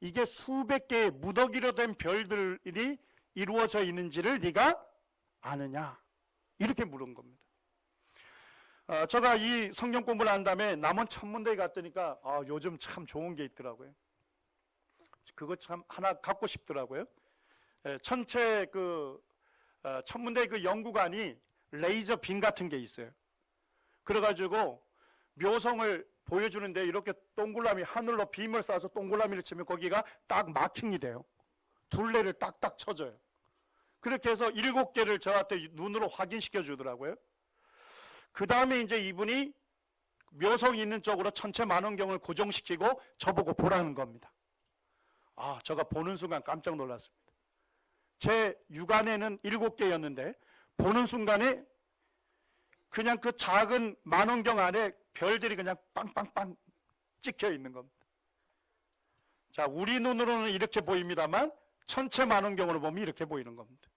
이게 수백 개의 무더기로 된 별들이 이루어져 있는지를 네가 아느냐? 이렇게 물은 겁니다. 제가 이 성경 공부를 한 다음에 남원 천문대에 갔더니까 요즘 참 좋은 게 있더라고요. 그거 참 하나 갖고 싶더라고요. 천체 천문대 그 연구관이 레이저 빔 같은 게 있어요. 그래가지고 묘성을 보여주는데 이렇게 동그라미 하늘로 빔을 쏴서 동그라미를 치면 거기가 딱 마킹이 돼요. 둘레를 딱딱 쳐줘요. 그렇게 해서 7개를 저한테 눈으로 확인시켜 주더라고요. 그 다음에 이제 이분이 묘성이 있는 쪽으로 천체 만원경을 고정시키고 저보고 보라는 겁니다. 제가 보는 순간 깜짝 놀랐습니다. 제 육안에는 7개였는데 보는 순간에 그냥 그 작은 만원경 안에 별들이 그냥 빵빵빵 찍혀 있는 겁니다. 자, 우리 눈으로는 이렇게 보입니다만 천체 만원경으로 보면 이렇게 보이는 겁니다.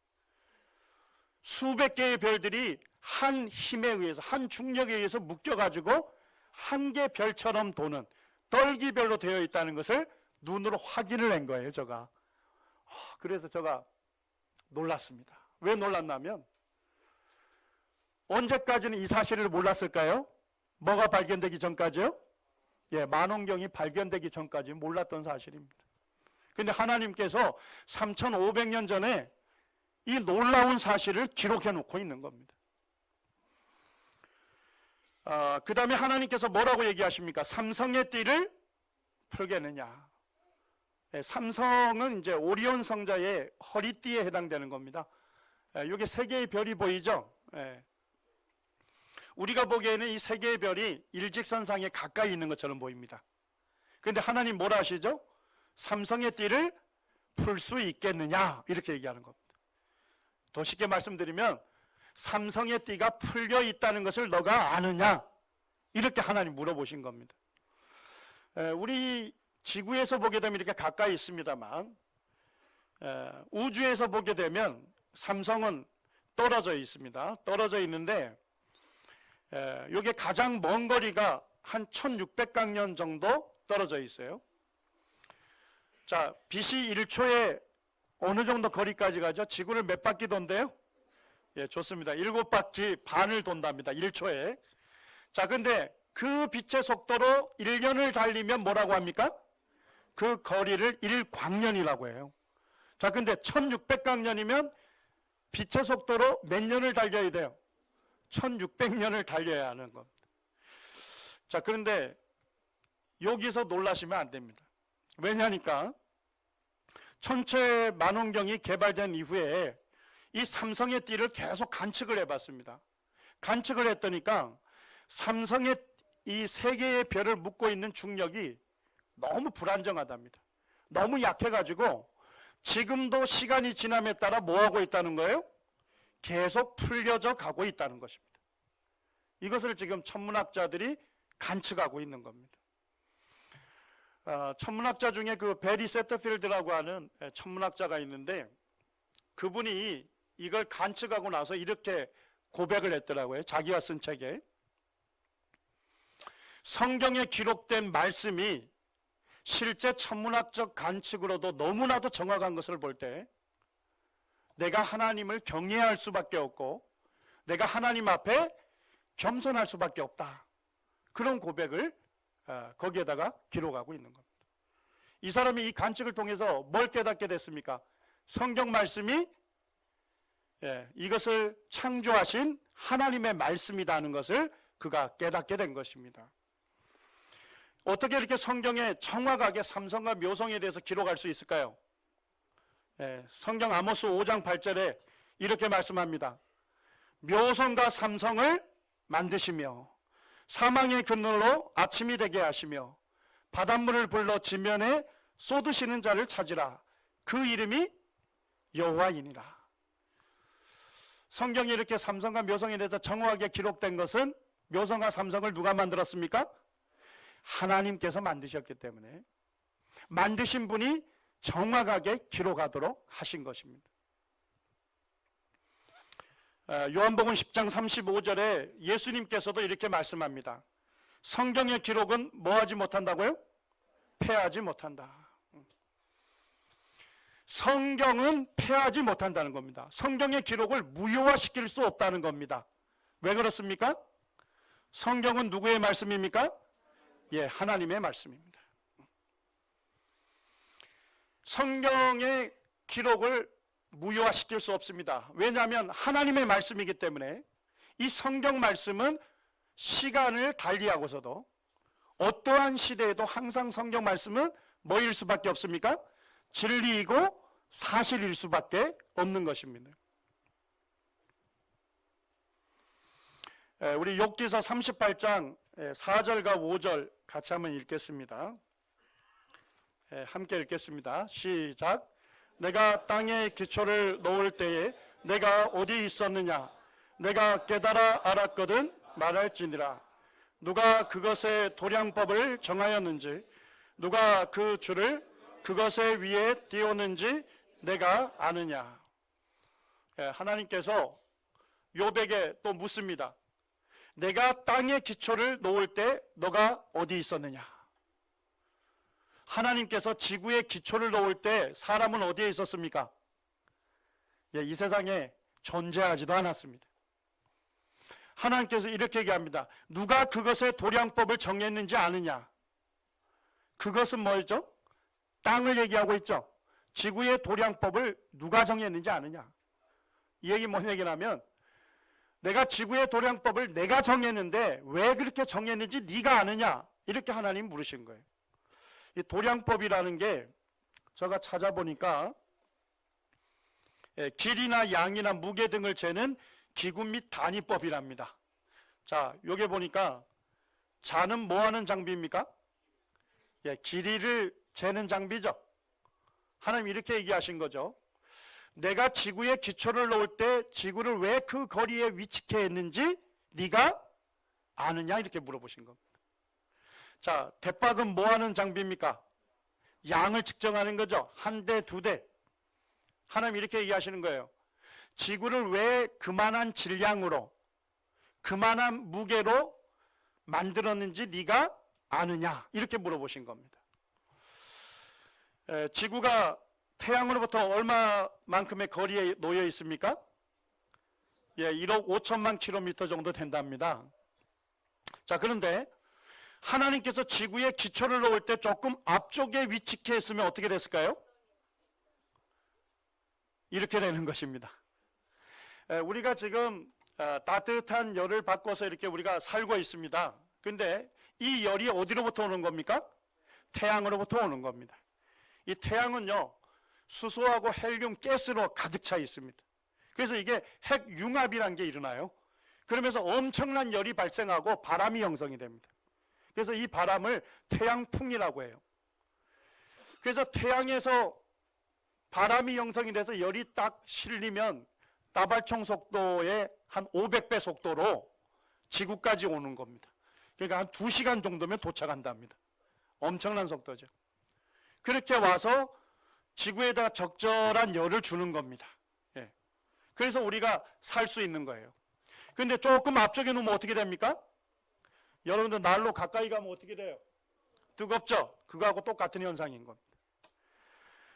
수백 개의 별들이 한 힘에 의해서, 한 중력에 의해서 묶여가지고 한 개 별처럼 도는 떨기별로 되어 있다는 것을 눈으로 확인을 한 거예요, 제가. 그래서 제가 놀랐습니다. 왜 놀랐냐면 언제까지는 이 사실을 몰랐을까요? 뭐가 발견되기 전까지요? 만원경이 발견되기 전까지 몰랐던 사실입니다. 근데 하나님께서 3500년 전에 이 놀라운 사실을 기록해 놓고 있는 겁니다. 그 다음에 하나님께서 뭐라고 얘기하십니까? 삼성의 띠를 풀겠느냐. 삼성은 이제 오리온 성자의 허리띠에 해당되는 겁니다. 이게 3개의 별이 보이죠? 우리가 보기에는 이 3개의 별이 일직선상에 가까이 있는 것처럼 보입니다. 근데 하나님 뭐라 하시죠? 삼성의 띠를 풀 수 있겠느냐? 이렇게 얘기하는 겁니다. 더 쉽게 말씀드리면 삼성의 띠가 풀려 있다는 것을 너가 아느냐? 이렇게 하나님 물어보신 겁니다. 우리 지구에서 보게 되면 이렇게 가까이 있습니다만 우주에서 보게 되면 삼성은 떨어져 있습니다. 떨어져 있는데 이게 가장 먼 거리가 한 1600광년 정도 떨어져 있어요. 자, 빛이 1초에 어느 정도 거리까지 가죠? 지구를 몇 바퀴 돈대요? 예, 좋습니다. 7바퀴 반을 돈답니다. 1초에. 자, 근데 그 빛의 속도로 1년을 달리면 뭐라고 합니까? 그 거리를 1광년이라고 해요. 자, 근데 1600광년이면 빛의 속도로 몇 년을 달려야 돼요? 1600년을 달려야 하는 겁니다. 자, 그런데 여기서 놀라시면 안 됩니다. 왜냐니까 천체 만원경이 개발된 이후에 이 삼성의 띠를 계속 관측을 해봤습니다. 관측을 했더니까 삼성의 이 세 개의 별을 묶고 있는 중력이 너무 불안정하답니다. 너무 약해가지고 지금도 시간이 지남에 따라 뭐하고 있다는 거예요? 계속 풀려져 가고 있다는 것입니다. 이것을 지금 천문학자들이 관측하고 있는 겁니다. 천문학자 중에 그 베리 세터필드라고 하는 천문학자가 있는데 그분이 이걸 관측하고 나서 이렇게 고백을 했더라고요. 자기가 쓴 책에. 성경에 기록된 말씀이 실제 천문학적 관측으로도 너무나도 정확한 것을 볼 때 내가 하나님을 경외할 수밖에 없고 내가 하나님 앞에 겸손할 수밖에 없다. 그런 고백을 거기에다가 기록하고 있는 겁니다. 이 사람이 이 관측을 통해서 뭘 깨닫게 됐습니까? 성경 말씀이 이것을 창조하신 하나님의 말씀이라는 것을 그가 깨닫게 된 것입니다. 어떻게 이렇게 성경에 정확하게 삼성과 묘성에 대해서 기록할 수 있을까요? 성경 아모스 5장 8절에 이렇게 말씀합니다. 묘성과 삼성을 만드시며 사망의 그늘로 아침이 되게 하시며 바닷물을 불러 지면에 쏟으시는 자를 찾으라. 그 이름이 여호와이니라. 성경에 이렇게 삼성과 묘성에 대해서 정확하게 기록된 것은 묘성과 삼성을 누가 만들었습니까? 하나님께서 만드셨기 때문에 만드신 분이 정확하게 기록하도록 하신 것입니다. 요한복음 10장 35절에 예수님께서도 이렇게 말씀합니다. 성경의 기록은 뭐하지 못한다고요? 패하지 못한다. 성경은 패하지 못한다는 겁니다. 성경의 기록을 무효화시킬 수 없다는 겁니다. 왜 그렇습니까? 성경은 누구의 말씀입니까? 예, 하나님의 말씀입니다. 성경의 기록을 무효화시킬 수 없습니다. 왜냐하면 하나님의 말씀이기 때문에 이 성경 말씀은 시간을 달리하고서도 어떠한 시대에도 항상 성경 말씀은 뭐일 수밖에 없습니까? 진리이고 사실일 수밖에 없는 것입니다. 우리 욥기서 38장 4절과 5절 같이 한번 읽겠습니다. 함께 읽겠습니다. 시작. 내가 땅에 기초를 놓을 때에 내가 어디 있었느냐? 내가 깨달아 알았거든 말할지니라. 누가 그것의 도량법을 정하였는지 누가 그 줄을 그것의 위에 띄웠는지 내가 아느냐. 하나님께서 욥에게 또 묻습니다. 내가 땅에 기초를 놓을 때 너가 어디 있었느냐? 하나님께서 지구에 기초를 놓을 때 사람은 어디에 있었습니까? 이 세상에 존재하지도 않았습니다. 하나님께서 이렇게 얘기합니다. 누가 그것의 도량법을 정했는지 아느냐? 그것은 뭐죠? 땅을 얘기하고 있죠. 지구의 도량법을 누가 정했는지 아느냐? 이 얘기 뭔 얘기냐면 내가 지구의 도량법을 내가 정했는데 왜 그렇게 정했는지 네가 아느냐? 이렇게 하나님 물으신 거예요. 이 도량법이라는 게 제가 찾아보니까 길이나 양이나 무게 등을 재는 기구 및 단위법이랍니다. 자, 여기 보니까 자는 뭐 하는 장비입니까? 예, 길이를 재는 장비죠. 하나님 이렇게 얘기하신 거죠. 내가 지구에 기초를 놓을 때 지구를 왜 그 거리에 위치케 했는지 네가 아느냐 이렇게 물어보신 겁니다. 자, 대박은 뭐 하는 장비입니까? 양을 측정하는 거죠. 한 대, 두 대. 하나님 이렇게 얘기하시는 거예요. 지구를 왜 그만한 질량으로, 그만한 무게로 만들었는지 네가 아느냐 이렇게 물어보신 겁니다. 지구가 태양으로부터 얼마만큼의 거리에 놓여 있습니까? 예, 1억 5천만 킬로미터 정도 된답니다. 자, 그런데 하나님께서 지구에 기초를 놓을 때 조금 앞쪽에 위치해 했으면 어떻게 됐을까요? 이렇게 되는 것입니다. 우리가 지금 따뜻한 열을 받고서 이렇게 우리가 살고 있습니다. 근데 이 열이 어디로부터 오는 겁니까? 태양으로부터 오는 겁니다. 이 태양은요, 수소하고 헬륨 가스로 가득 차 있습니다. 그래서 이게 핵융합이라는 게 일어나요. 그러면서 엄청난 열이 발생하고 바람이 형성이 됩니다. 그래서 이 바람을 태양풍이라고 해요. 그래서 태양에서 바람이 형성이 돼서 열이 딱 실리면 따발총 속도의 한 500배 속도로 지구까지 오는 겁니다. 그러니까 한 2시간 정도면 도착한답니다. 엄청난 속도죠. 그렇게 와서 지구에다가 적절한 열을 주는 겁니다. 예. 그래서 우리가 살 수 있는 거예요. 근데 조금 앞쪽에 놓으면 어떻게 됩니까? 여러분들 날로 가까이 가면 어떻게 돼요? 뜨겁죠? 그거하고 똑같은 현상인 겁니다.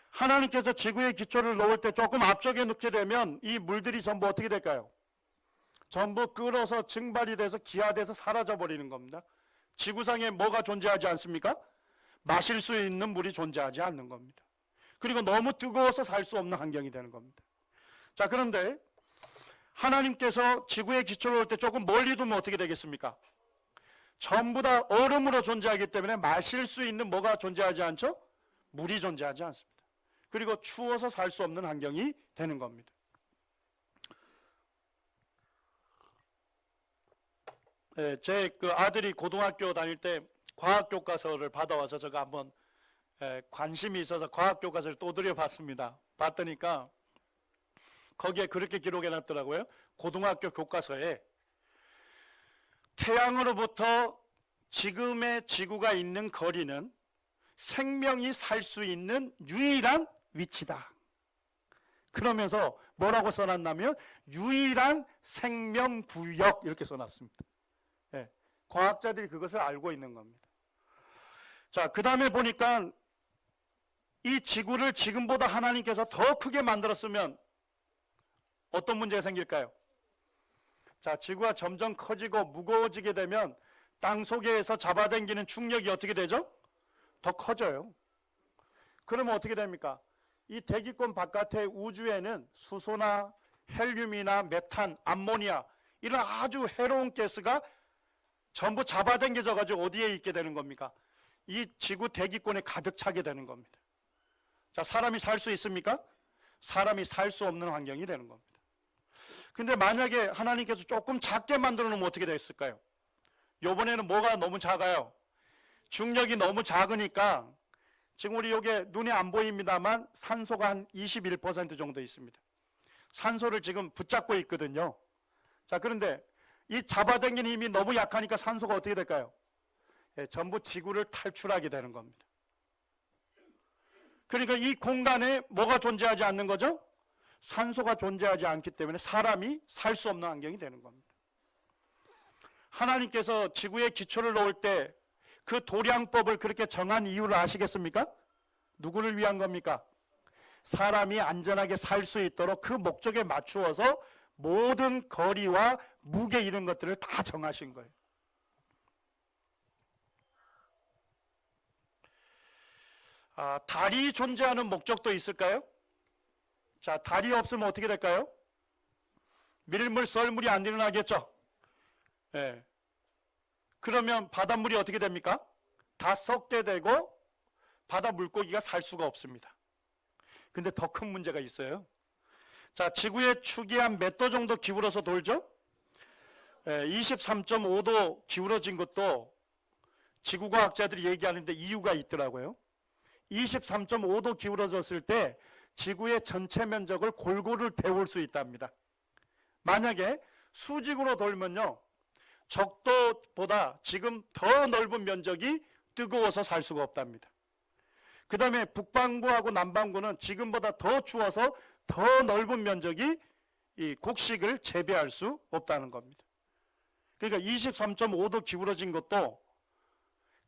하나님께서 지구의 기초를 놓을 때 조금 앞쪽에 놓게 되면 이 물들이 전부 어떻게 될까요? 전부 끓어서 증발이 돼서 기화돼서 사라져 버리는 겁니다. 지구상에 뭐가 존재하지 않습니까? 마실 수 있는 물이 존재하지 않는 겁니다. 그리고 너무 뜨거워서 살 수 없는 환경이 되는 겁니다. 자, 그런데 하나님께서 지구의 기초를 놓을 때 조금 멀리 두면 어떻게 되겠습니까? 전부 다 얼음으로 존재하기 때문에 마실 수 있는 뭐가 존재하지 않죠? 물이 존재하지 않습니다. 그리고 추워서 살 수 없는 환경이 되는 겁니다. 제 그 아들이 고등학교 다닐 때 과학교과서를 받아와서 제가 한번 관심이 있어서 과학교과서를 또 들여봤습니다. 봤더니까 거기에 그렇게 기록해 놨더라고요. 고등학교 교과서에 태양으로부터 지금의 지구가 있는 거리는 생명이 살 수 있는 유일한 위치다. 그러면서 뭐라고 써놨냐면 유일한 생명구역 이렇게 써놨습니다. 네, 과학자들이 그것을 알고 있는 겁니다. 자, 그 다음에 보니까 이 지구를 지금보다 하나님께서 더 크게 만들었으면 어떤 문제가 생길까요? 자, 지구가 점점 커지고 무거워지게 되면 땅 속에서 잡아당기는 충력이 어떻게 되죠? 더 커져요. 그러면 어떻게 됩니까? 이 대기권 바깥의 우주에는 수소나 헬륨이나 메탄, 암모니아 이런 아주 해로운 가스가 전부 잡아당겨져 가지고 어디에 있게 되는 겁니까? 이 지구 대기권에 가득 차게 되는 겁니다. 자, 사람이 살 수 있습니까? 사람이 살 수 없는 환경이 되는 겁니다. 근데 만약에 하나님께서 조금 작게 만들어 놓으면 어떻게 됐을까요? 이번에는 뭐가 너무 작아요? 중력이 너무 작으니까 지금 우리 여기 눈에 안 보입니다만 산소가 한 21% 정도 있습니다. 산소를 지금 붙잡고 있거든요. 자, 그런데 이 잡아당기는 힘이 너무 약하니까 산소가 어떻게 될까요? 전부 지구를 탈출하게 되는 겁니다. 그러니까 이 공간에 뭐가 존재하지 않는 거죠? 산소가 존재하지 않기 때문에 사람이 살 수 없는 환경이 되는 겁니다. 하나님께서 지구에 기초를 놓을 때 그 도량법을 그렇게 정한 이유를 아시겠습니까? 누구를 위한 겁니까? 사람이 안전하게 살 수 있도록 그 목적에 맞추어서 모든 거리와 무게 이런 것들을 다 정하신 거예요. 달이 존재하는 목적도 있을까요? 자, 달이 없으면 어떻게 될까요? 밀물, 썰물이 안 일어나겠죠? 예. 그러면 바닷물이 어떻게 됩니까? 다 썩게 되고 바다 물고기가 살 수가 없습니다. 근데 더 큰 문제가 있어요. 자, 지구의 축이 한 몇 도 정도 기울어서 돌죠? 23.5도 기울어진 것도 지구과학자들이 얘기하는데 이유가 있더라고요. 23.5도 기울어졌을 때 지구의 전체 면적을 골고루 데울 수 있답니다. 만약에 수직으로 돌면요, 적도보다 지금 더 넓은 면적이 뜨거워서 살 수가 없답니다. 그 다음에 북반구하고 남반구는 지금보다 더 추워서 더 넓은 면적이 이 곡식을 재배할 수 없다는 겁니다. 그러니까 23.5도 기울어진 것도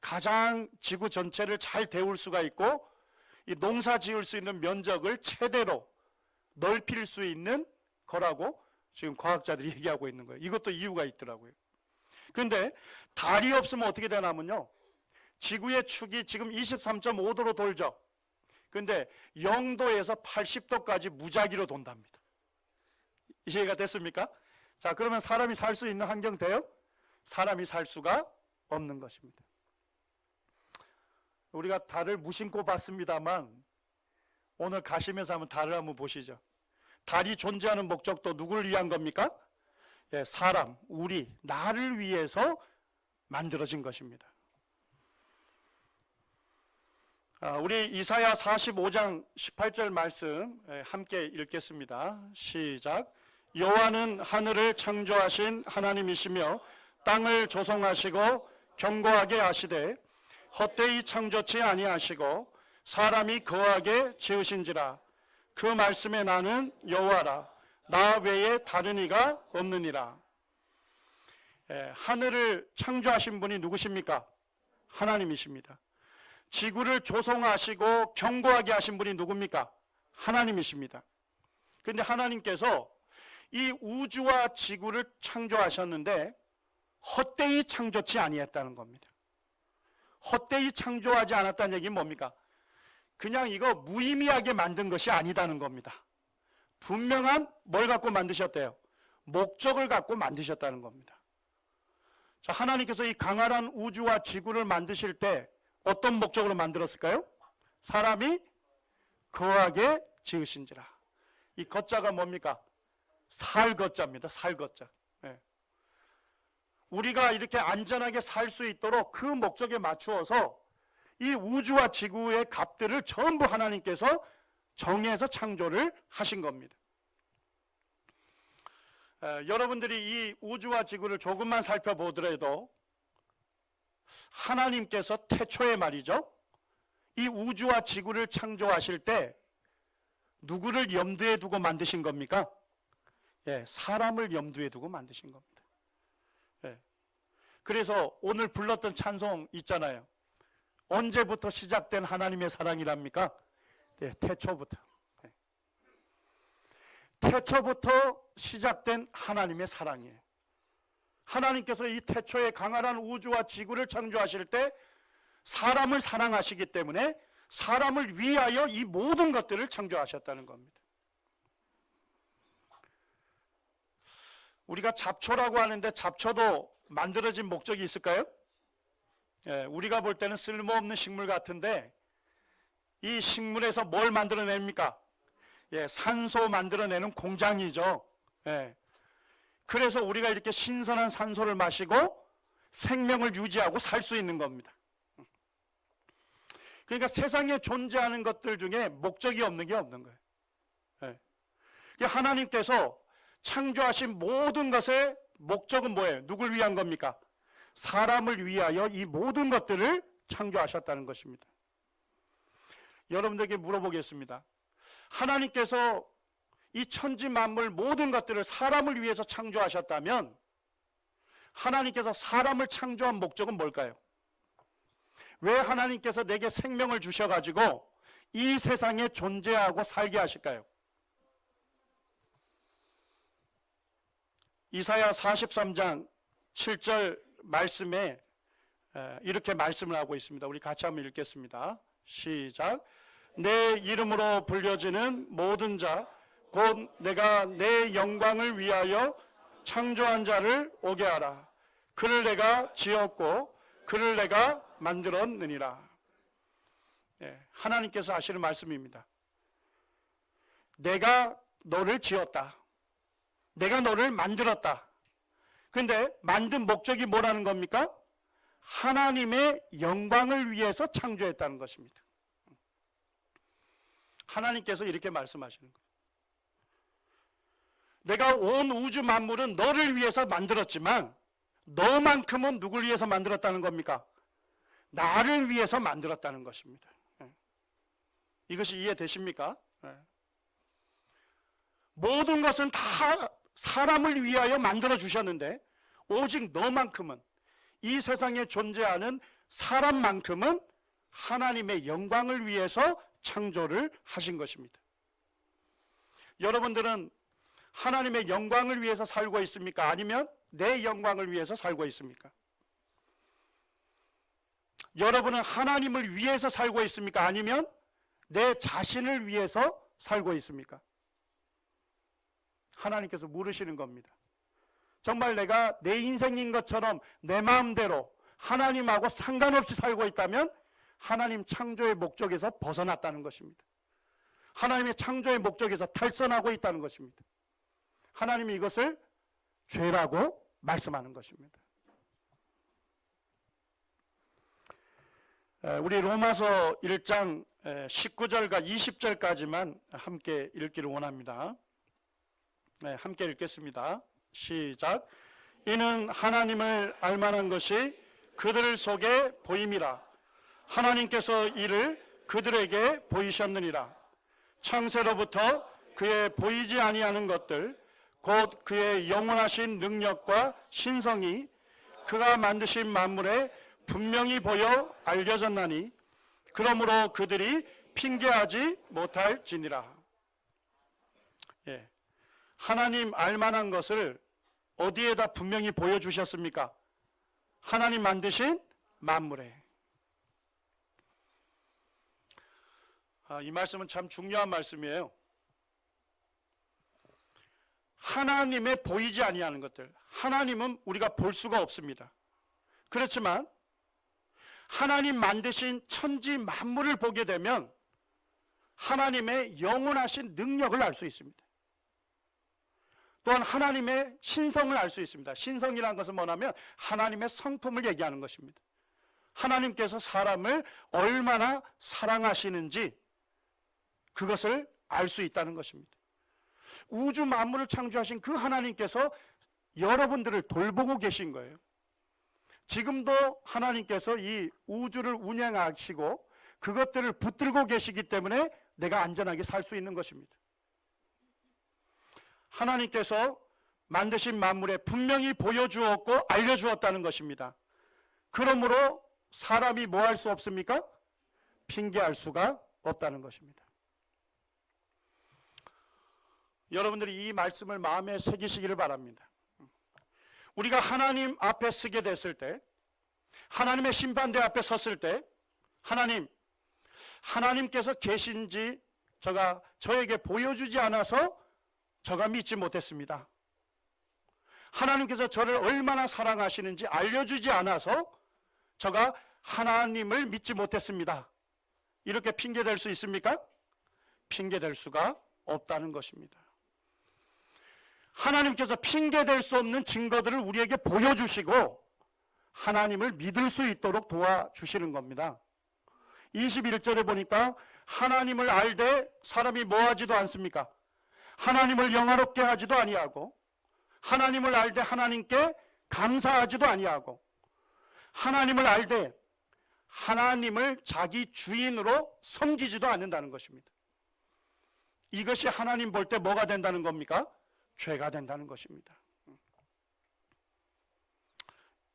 가장 지구 전체를 잘 데울 수가 있고 이 농사 지을 수 있는 면적을 최대로 넓힐 수 있는 거라고 지금 과학자들이 얘기하고 있는 거예요. 이것도 이유가 있더라고요. 그런데 달이 없으면 어떻게 되냐면요, 지구의 축이 지금 23.5도로 돌죠. 그런데 0도에서 80도까지 무작위로 돈답니다. 이해가 됐습니까? 자, 그러면 사람이 살 수 있는 환경 돼요? 사람이 살 수가 없는 것입니다. 우리가 달을 무심코 봤습니다만 오늘 가시면서 한번 달을 한번 보시죠. 달이 존재하는 목적도 누구를 위한 겁니까? 예, 사람, 우리, 나를 위해서 만들어진 것입니다. 우리 이사야 45장 18절 말씀 함께 읽겠습니다. 시작. 여호와는 하늘을 창조하신 하나님이시며 땅을 조성하시고 견고하게 하시되 헛되이 창조치 아니하시고 사람이 거하게 지으신지라. 그 말씀에 나는 여호와라. 나 외에 다른 이가 없느니라. 하늘을 창조하신 분이 누구십니까? 하나님이십니다. 지구를 조성하시고 견고하게 하신 분이 누굽니까? 하나님이십니다. 그런데 하나님께서 이 우주와 지구를 창조하셨는데 헛되이 창조치 아니했다는 겁니다. 헛되이 창조하지 않았다는 얘기는 뭡니까? 그냥 이거 무의미하게 만든 것이 아니다는 겁니다. 분명한 뭘 갖고 만드셨대요? 목적을 갖고 만드셨다는 겁니다. 자, 하나님께서 이 강활한 우주와 지구를 만드실 때 어떤 목적으로 만들었을까요? 사람이 거하게 지으신지라. 이 거자가 뭡니까? 살거자입니다. 살거자. 네. 우리가 이렇게 안전하게 살 수 있도록 그 목적에 맞추어서 이 우주와 지구의 값들을 전부 하나님께서 정해서 창조를 하신 겁니다. 여러분들이 이 우주와 지구를 조금만 살펴보더라도 하나님께서 태초에 말이죠, 이 우주와 지구를 창조하실 때 누구를 염두에 두고 만드신 겁니까? 예, 사람을 염두에 두고 만드신 겁니다. 예. 그래서 오늘 불렀던 찬송 있잖아요. 언제부터 시작된 하나님의 사랑이랍니까? 네, 태초부터. 네. 태초부터 시작된 하나님의 사랑이에요. 하나님께서 이 태초에 강활한 우주와 지구를 창조하실 때 사람을 사랑하시기 때문에 사람을 위하여 이 모든 것들을 창조하셨다는 겁니다. 우리가 잡초라고 하는데 잡초도 만들어진 목적이 있을까요? 예, 우리가 볼 때는 쓸모없는 식물 같은데 이 식물에서 뭘 만들어냅니까? 예, 산소 만들어내는 공장이죠. 예. 그래서 우리가 이렇게 신선한 산소를 마시고 생명을 유지하고 살 수 있는 겁니다. 그러니까 세상에 존재하는 것들 중에 목적이 없는 게 없는 거예요. 예. 하나님께서 창조하신 모든 것의 목적은 뭐예요? 누굴 위한 겁니까? 사람을 위하여 이 모든 것들을 창조하셨다는 것입니다. 여러분들에게 물어보겠습니다. 하나님께서 이 천지 만물 모든 것들을 사람을 위해서 창조하셨다면 하나님께서 사람을 창조한 목적은 뭘까요? 왜 하나님께서 내게 생명을 주셔가지고 이 세상에 존재하고 살게 하실까요? 이사야 43장 7절 말씀에 이렇게 말씀을 하고 있습니다. 우리 같이 한번 읽겠습니다. 시작. 내 이름으로 불려지는 모든 자 곧 내가 내 영광을 위하여 창조한 자를 오게 하라. 그를 내가 지었고 그를 내가 만들었느니라. 하나님께서 하시는 말씀입니다. 내가 너를 지었다. 내가 너를 만들었다. 그런데 만든 목적이 뭐라는 겁니까? 하나님의 영광을 위해서 창조했다는 것입니다. 하나님께서 이렇게 말씀하시는 거예요. 내가 온 우주 만물은 너를 위해서 만들었지만 너만큼은 누굴 위해서 만들었다는 겁니까? 나를 위해서 만들었다는 것입니다. 이것이 이해되십니까? 모든 것은 다 사람을 위하여 만들어 주셨는데 오직 너만큼은, 이 세상에 존재하는 사람만큼은 하나님의 영광을 위해서 창조를 하신 것입니다. 여러분들은 하나님의 영광을 위해서 살고 있습니까? 아니면 내 영광을 위해서 살고 있습니까? 여러분은 하나님을 위해서 살고 있습니까? 아니면 내 자신을 위해서 살고 있습니까? 하나님께서 물으시는 겁니다. 정말 내가 내 인생인 것처럼 내 마음대로 하나님하고 상관없이 살고 있다면 하나님 창조의 목적에서 벗어났다는 것입니다. 하나님의 창조의 목적에서 탈선하고 있다는 것입니다. 하나님이 이것을 죄라고 말씀하는 것입니다. 우리 로마서 1장 19절과 20절까지만 함께 읽기를 원합니다. 함께 읽겠습니다. 시작. 이는 하나님을 알만한 것이 그들 속에 보임이라. 하나님께서 이를 그들에게 보이셨느니라. 창세로부터 그의 보이지 아니하는 것들, 곧 그의 영원하신 능력과 신성이 그가 만드신 만물에 분명히 보여 알려졌나니 그러므로 그들이 핑계하지 못할지니라. 하나님 알만한 것을 어디에다 분명히 보여주셨습니까? 하나님 만드신 만물에. 이 말씀은 참 중요한 말씀이에요. 하나님의 보이지 아니하는 것들, 하나님은 우리가 볼 수가 없습니다. 그렇지만 하나님 만드신 천지 만물을 보게 되면 하나님의 영원하신 능력을 알 수 있습니다. 또한 하나님의 신성을 알 수 있습니다. 신성이라는 것은 뭐냐면 하나님의 성품을 얘기하는 것입니다. 하나님께서 사람을 얼마나 사랑하시는지 그것을 알 수 있다는 것입니다. 우주 만물을 창조하신 그 하나님께서 여러분들을 돌보고 계신 거예요. 지금도 하나님께서 이 우주를 운행하시고 그것들을 붙들고 계시기 때문에 내가 안전하게 살 수 있는 것입니다. 하나님께서 만드신 만물에 분명히 보여주었고 알려주었다는 것입니다. 그러므로 사람이 뭐 할 수 없습니까? 핑계할 수가 없다는 것입니다. 여러분들이 이 말씀을 마음에 새기시기를 바랍니다. 우리가 하나님 앞에 서게 됐을 때, 하나님의 심판대 앞에 섰을 때 하나님께서 계신지 저에게 보여주지 않아서 저가 믿지 못했습니다. 하나님께서 저를 얼마나 사랑하시는지 알려주지 않아서 저가 하나님을 믿지 못했습니다. 이렇게 핑계댈 수 있습니까? 핑계댈 수가 없다는 것입니다. 하나님께서 핑계댈 수 없는 증거들을 우리에게 보여주시고 하나님을 믿을 수 있도록 도와주시는 겁니다. 21절에 보니까 하나님을 알되 사람이 뭐하지도 않습니까? 하나님을 영화롭게 하지도 아니하고 하나님을 알되 하나님께 감사하지도 아니하고 하나님을 알되 하나님을 자기 주인으로 섬기지도 않는다는 것입니다. 이것이 하나님 볼 때 뭐가 된다는 겁니까? 죄가 된다는 것입니다.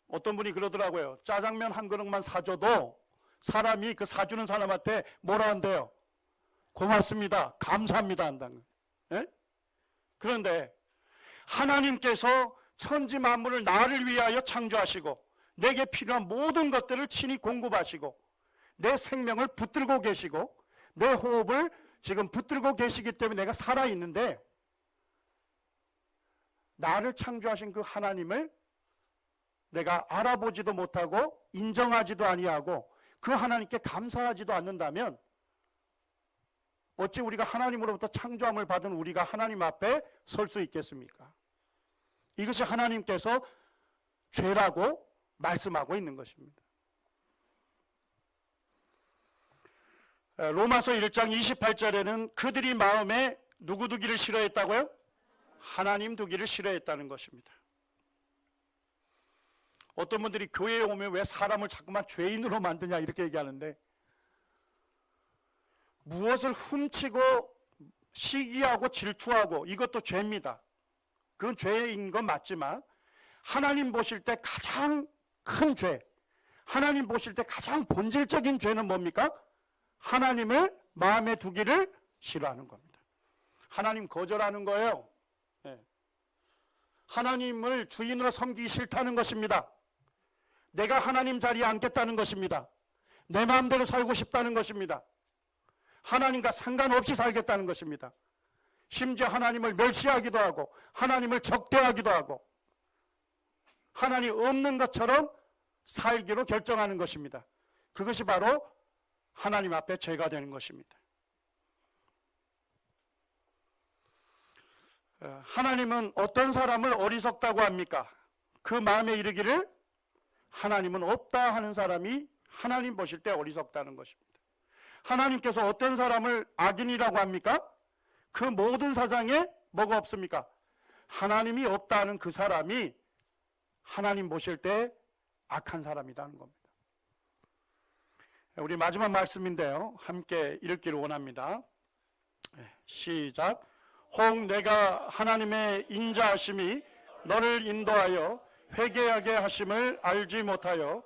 어떤 분이 그러더라고요. 짜장면 한 그릇만 사줘도 사람이 그 사주는 사람한테 뭐라 한대요? 고맙습니다, 감사합니다 한다는 거예요. 그런데 하나님께서 천지 만물을 나를 위하여 창조하시고 내게 필요한 모든 것들을 친히 공급하시고 내 생명을 붙들고 계시고 내 호흡을 지금 붙들고 계시기 때문에 내가 살아있는데 나를 창조하신 그 하나님을 내가 알아보지도 못하고 인정하지도 아니하고 그 하나님께 감사하지도 않는다면 어찌 우리가 하나님으로부터 창조함을 받은 우리가 하나님 앞에 설 수 있겠습니까? 이것이 하나님께서 죄라고 말씀하고 있는 것입니다. 로마서 1장 28절에는 그들이 마음에 누구 두기를 싫어했다고요? 하나님 두기를 싫어했다는 것입니다. 어떤 분들이 교회에 오면 왜 사람을 자꾸만 죄인으로 만드냐 이렇게 얘기하는데, 무엇을 훔치고 시기하고 질투하고 이것도 죄입니다. 그건 죄인 건 맞지만 하나님 보실 때 가장 큰 죄, 하나님 보실 때 가장 본질적인 죄는 뭡니까? 하나님을 마음에 두기를 싫어하는 겁니다. 하나님 거절하는 거예요. 하나님을 주인으로 섬기기 싫다는 것입니다. 내가 하나님 자리에 앉겠다는 것입니다. 내 마음대로 살고 싶다는 것입니다. 하나님과 상관없이 살겠다는 것입니다. 심지어 하나님을 멸시하기도 하고 하나님을 적대하기도 하고 하나님 없는 것처럼 살기로 결정하는 것입니다. 그것이 바로 하나님 앞에 죄가 되는 것입니다. 하나님은 어떤 사람을 어리석다고 합니까? 그 마음에 이르기를 하나님은 없다 하는 사람이 하나님 보실 때 어리석다는 것입니다. 하나님께서 어떤 사람을 악인이라고 합니까? 그 모든 사상에 뭐가 없습니까? 하나님이 없다 하는 그 사람이 하나님 보실 때 악한 사람이라는 겁니다. 우리 마지막 말씀인데요, 함께 읽기를 원합니다. 시작. 혹 내가 하나님의 인자하심이 너를 인도하여 회개하게 하심을 알지 못하여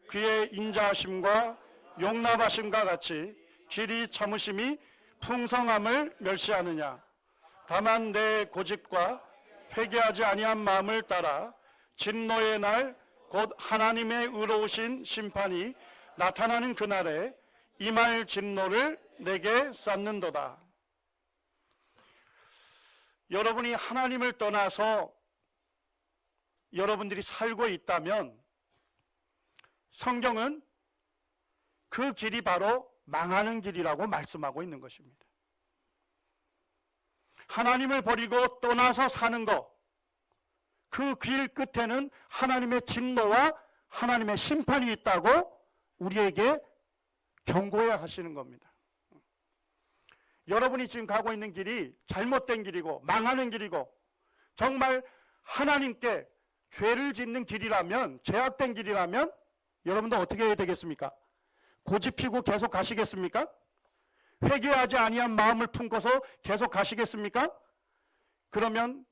그의 인자하심과 용납하심과 같이 길이 참으심이 풍성함을 멸시하느냐. 다만 내 고집과 회개하지 아니한 마음을 따라 진노의 날 곧 하나님의 의로우신 심판이 나타나는 그날에 임할 진노를 내게 쌓는도다. 여러분이 하나님을 떠나서 여러분들이 살고 있다면 성경은 그 길이 바로 망하는 길이라고 말씀하고 있는 것입니다. 하나님을 버리고 떠나서 사는 것, 그 길 끝에는 하나님의 진노와 하나님의 심판이 있다고 우리에게 경고해야 하시는 겁니다. 여러분이 지금 가고 있는 길이 잘못된 길이고 망하는 길이고 정말 하나님께 죄를 짓는 길이라면, 죄악된 길이라면 여러분도 어떻게 해야 되겠습니까? 고집 피고 계속 가시겠습니까? 회개하지 아니한 마음을 품고서 계속 가시겠습니까? 그러면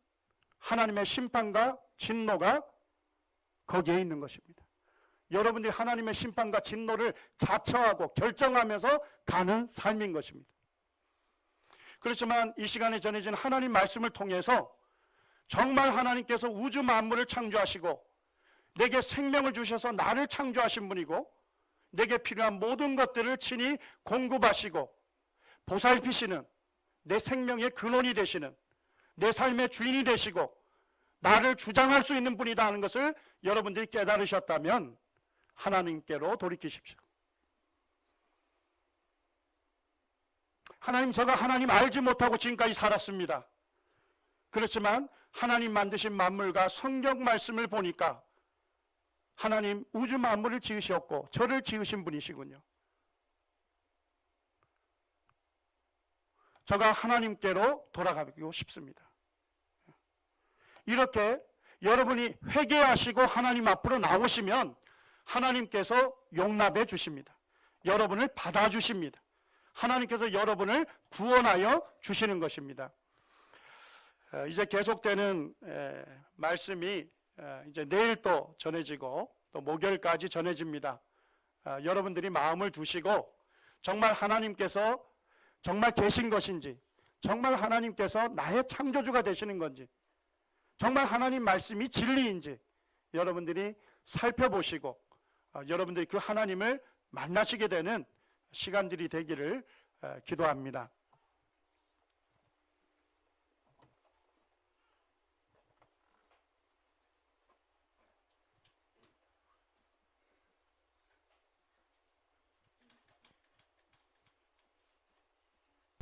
하나님의 심판과 진노가 거기에 있는 것입니다. 여러분들이 하나님의 심판과 진노를 자처하고 결정하면서 가는 삶인 것입니다. 그렇지만 이 시간에 전해진 하나님 말씀을 통해서 정말 하나님께서 우주 만물을 창조하시고 내게 생명을 주셔서 나를 창조하신 분이고 내게 필요한 모든 것들을 친히 공급하시고 보살피시는, 내 생명의 근원이 되시는, 내 삶의 주인이 되시고 나를 주장할 수 있는 분이다 하는 것을 여러분들이 깨달으셨다면 하나님께로 돌이키십시오. 하나님, 제가 하나님 알지 못하고 지금까지 살았습니다. 그렇지만 하나님 만드신 만물과 성경 말씀을 보니까 하나님 우주 만물을 지으셨고 저를 지으신 분이시군요. 제가 하나님께로 돌아가고 싶습니다. 이렇게 여러분이 회개하시고 하나님 앞으로 나오시면 하나님께서 용납해 주십니다. 여러분을 받아주십니다. 하나님께서 여러분을 구원하여 주시는 것입니다. 이제 계속되는 말씀이 이제 내일 또 전해지고 또 목요일까지 전해집니다. 여러분들이 마음을 두시고 정말 하나님께서 정말 계신 것인지, 정말 하나님께서 나의 창조주가 되시는 건지, 정말 하나님 말씀이 진리인지 여러분들이 살펴보시고 여러분들이 그 하나님을 만나시게 되는 시간들이 되기를 기도합니다.